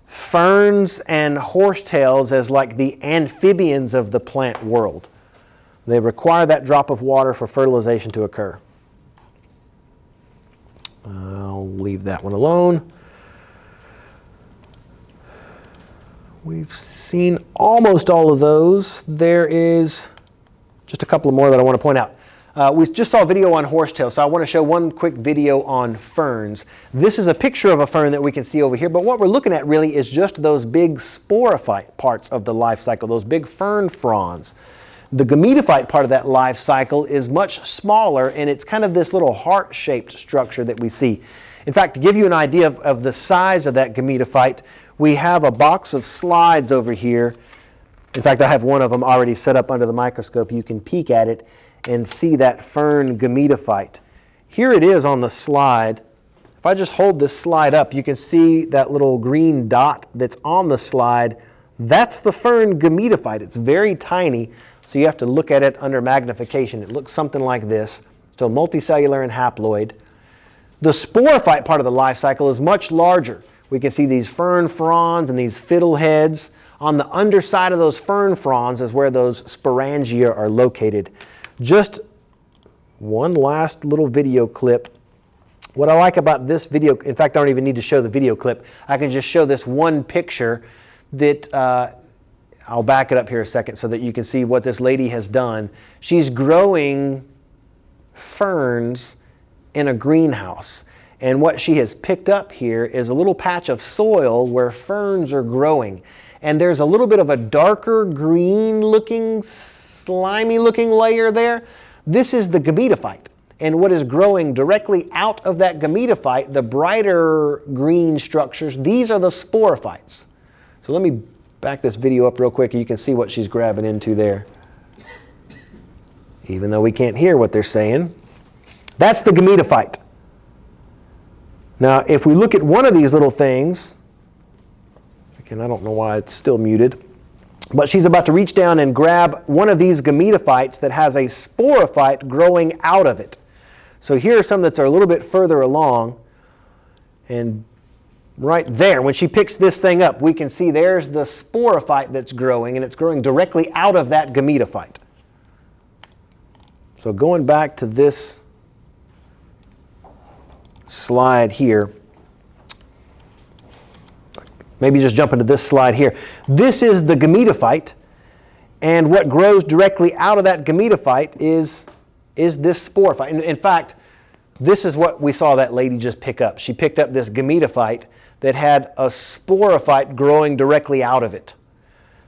ferns and horsetails as like the amphibians of the plant world. They require that drop of water for fertilization to occur. I'll leave that one alone. We've seen almost all of those. There is just a couple more that I want to point out. We just saw a video on horsetail, so I want to show one quick video on ferns. This is a picture of a fern that we can see over here, but what we're looking at really is just those big sporophyte parts of the life cycle, those big fern fronds. The gametophyte part of that life cycle is much smaller, and it's kind of this little heart-shaped structure that we see. In fact, to give you an idea of the size of that gametophyte, we have a box of slides over here. In fact, I have one of them already set up under the microscope. You can peek at it. and see that fern gametophyte. Here it is on the slide. If I just hold this slide up, you can see that little green dot that's on the slide. That's the fern gametophyte. It's very tiny, so you have to look at it under magnification. It looks something like this. So multicellular and haploid. The sporophyte part of the life cycle is much larger. We can see these fern fronds and these fiddleheads. On the underside of those fern fronds is where those sporangia are located. Just one last little video clip. What I like about this video, in fact, I don't even need to show the video clip. I can just show this one picture that, I'll back it up here a second so that you can see what this lady has done. She's growing ferns in a greenhouse. And what she has picked up here is a little patch of soil where ferns are growing. And there's a little bit of a darker green looking, slimy looking layer there. This is the gametophyte. And what is growing directly out of that gametophyte, the brighter green structures, these are the sporophytes. So let me back this video up real quick and you can see what she's grabbing into there. Even though we can't hear what they're saying. That's the gametophyte. Now, if we look at one of these little things, again, I don't know why it's still muted, but she's about to reach down and grab one of these gametophytes that has a sporophyte growing out of it. So here are some that are a little bit further along, and right there, when she picks this thing up, we can see there's the sporophyte that's growing, and it's growing directly out of that gametophyte. So going back to this slide here, maybe just jump into this slide here. This is the gametophyte, and what grows directly out of that gametophyte is this sporophyte. In fact, this is what we saw that lady just pick up. She picked up this gametophyte that had a sporophyte growing directly out of it.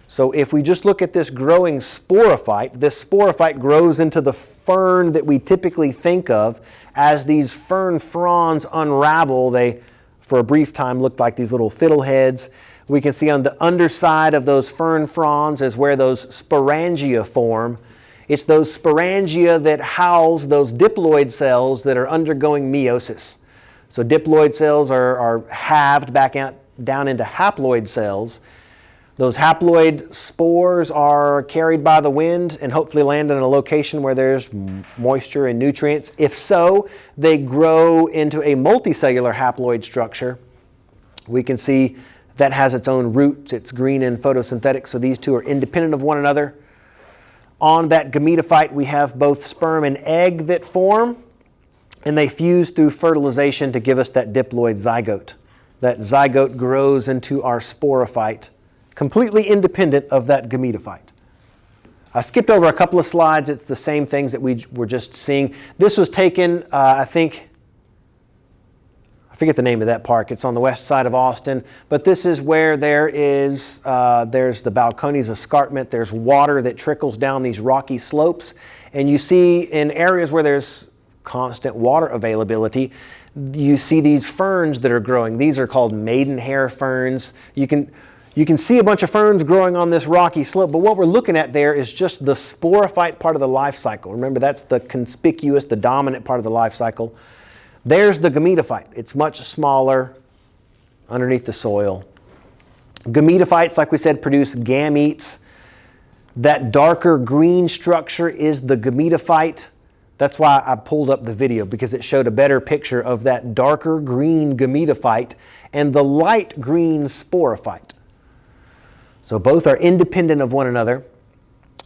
So if we just look at this growing sporophyte, this sporophyte grows into the fern that we typically think of. As these fern fronds unravel, they, for a brief time, look like these little fiddleheads. We can see on the underside of those fern fronds is where those sporangia form. It's those sporangia that house those diploid cells that are undergoing meiosis. So diploid cells are halved back out, down into haploid cells. Those haploid spores are carried by the wind and hopefully land in a location where there's moisture and nutrients. If so, they grow into a multicellular haploid structure. We can see that has its own roots. It's green and photosynthetic, so these two are independent of one another. On that gametophyte, we have both sperm and egg that form, and they fuse through fertilization to give us that diploid zygote. That zygote grows into our sporophyte, completely independent of that gametophyte. I skipped over a couple of slides. It's the same things that we were just seeing. This was taken, I forget the name of that park. It's on the west side of Austin. But this is where there's the Balcones escarpment. There's water that trickles down these rocky slopes. And you see in areas where there's constant water availability, you see these ferns that are growing. These are called maidenhair ferns. You can see a bunch of ferns growing on this rocky slope, but what we're looking at there is just the sporophyte part of the life cycle. Remember, that's the conspicuous, the dominant part of the life cycle. There's the gametophyte. It's much smaller underneath the soil. Gametophytes, like we said, produce gametes. That darker green structure is the gametophyte. That's why I pulled up the video, because it showed a better picture of that darker green gametophyte and the light green sporophyte. So both are independent of one another.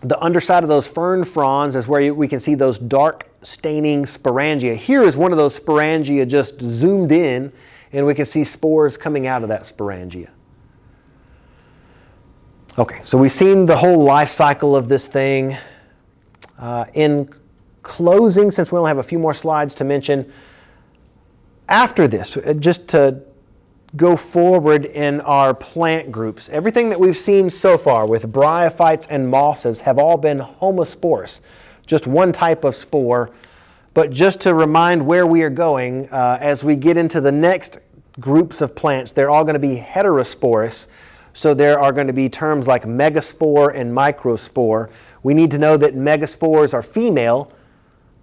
The underside of those fern fronds is where we can see those dark staining sporangia. Here is one of those sporangia just zoomed in, and we can see spores coming out of that sporangia. Okay, so we've seen the whole life cycle of this thing. In closing, since we only have a few more slides to mention, after this, just to go forward in our plant groups, everything that we've seen so far with bryophytes and mosses have all been homosporous, just one type of spore. But just to remind where we are going, as we get into the next groups of plants, they're all going to be heterosporous. So there are going to be terms like megaspore and microspore. We need to know that megaspores are female,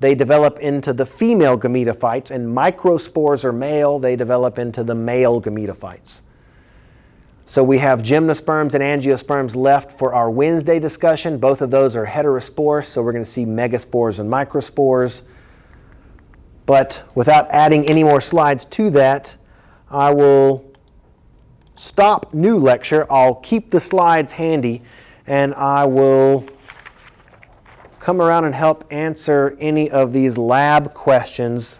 they develop into the female gametophytes, and microspores are male, they develop into the male gametophytes. So we have gymnosperms and angiosperms left for our Wednesday discussion. Both of those are heterospores, so we're going to see megaspores and microspores. But without adding any more slides to that, I will stop new lecture. I'll keep the slides handy, and I will come around and help answer any of these lab questions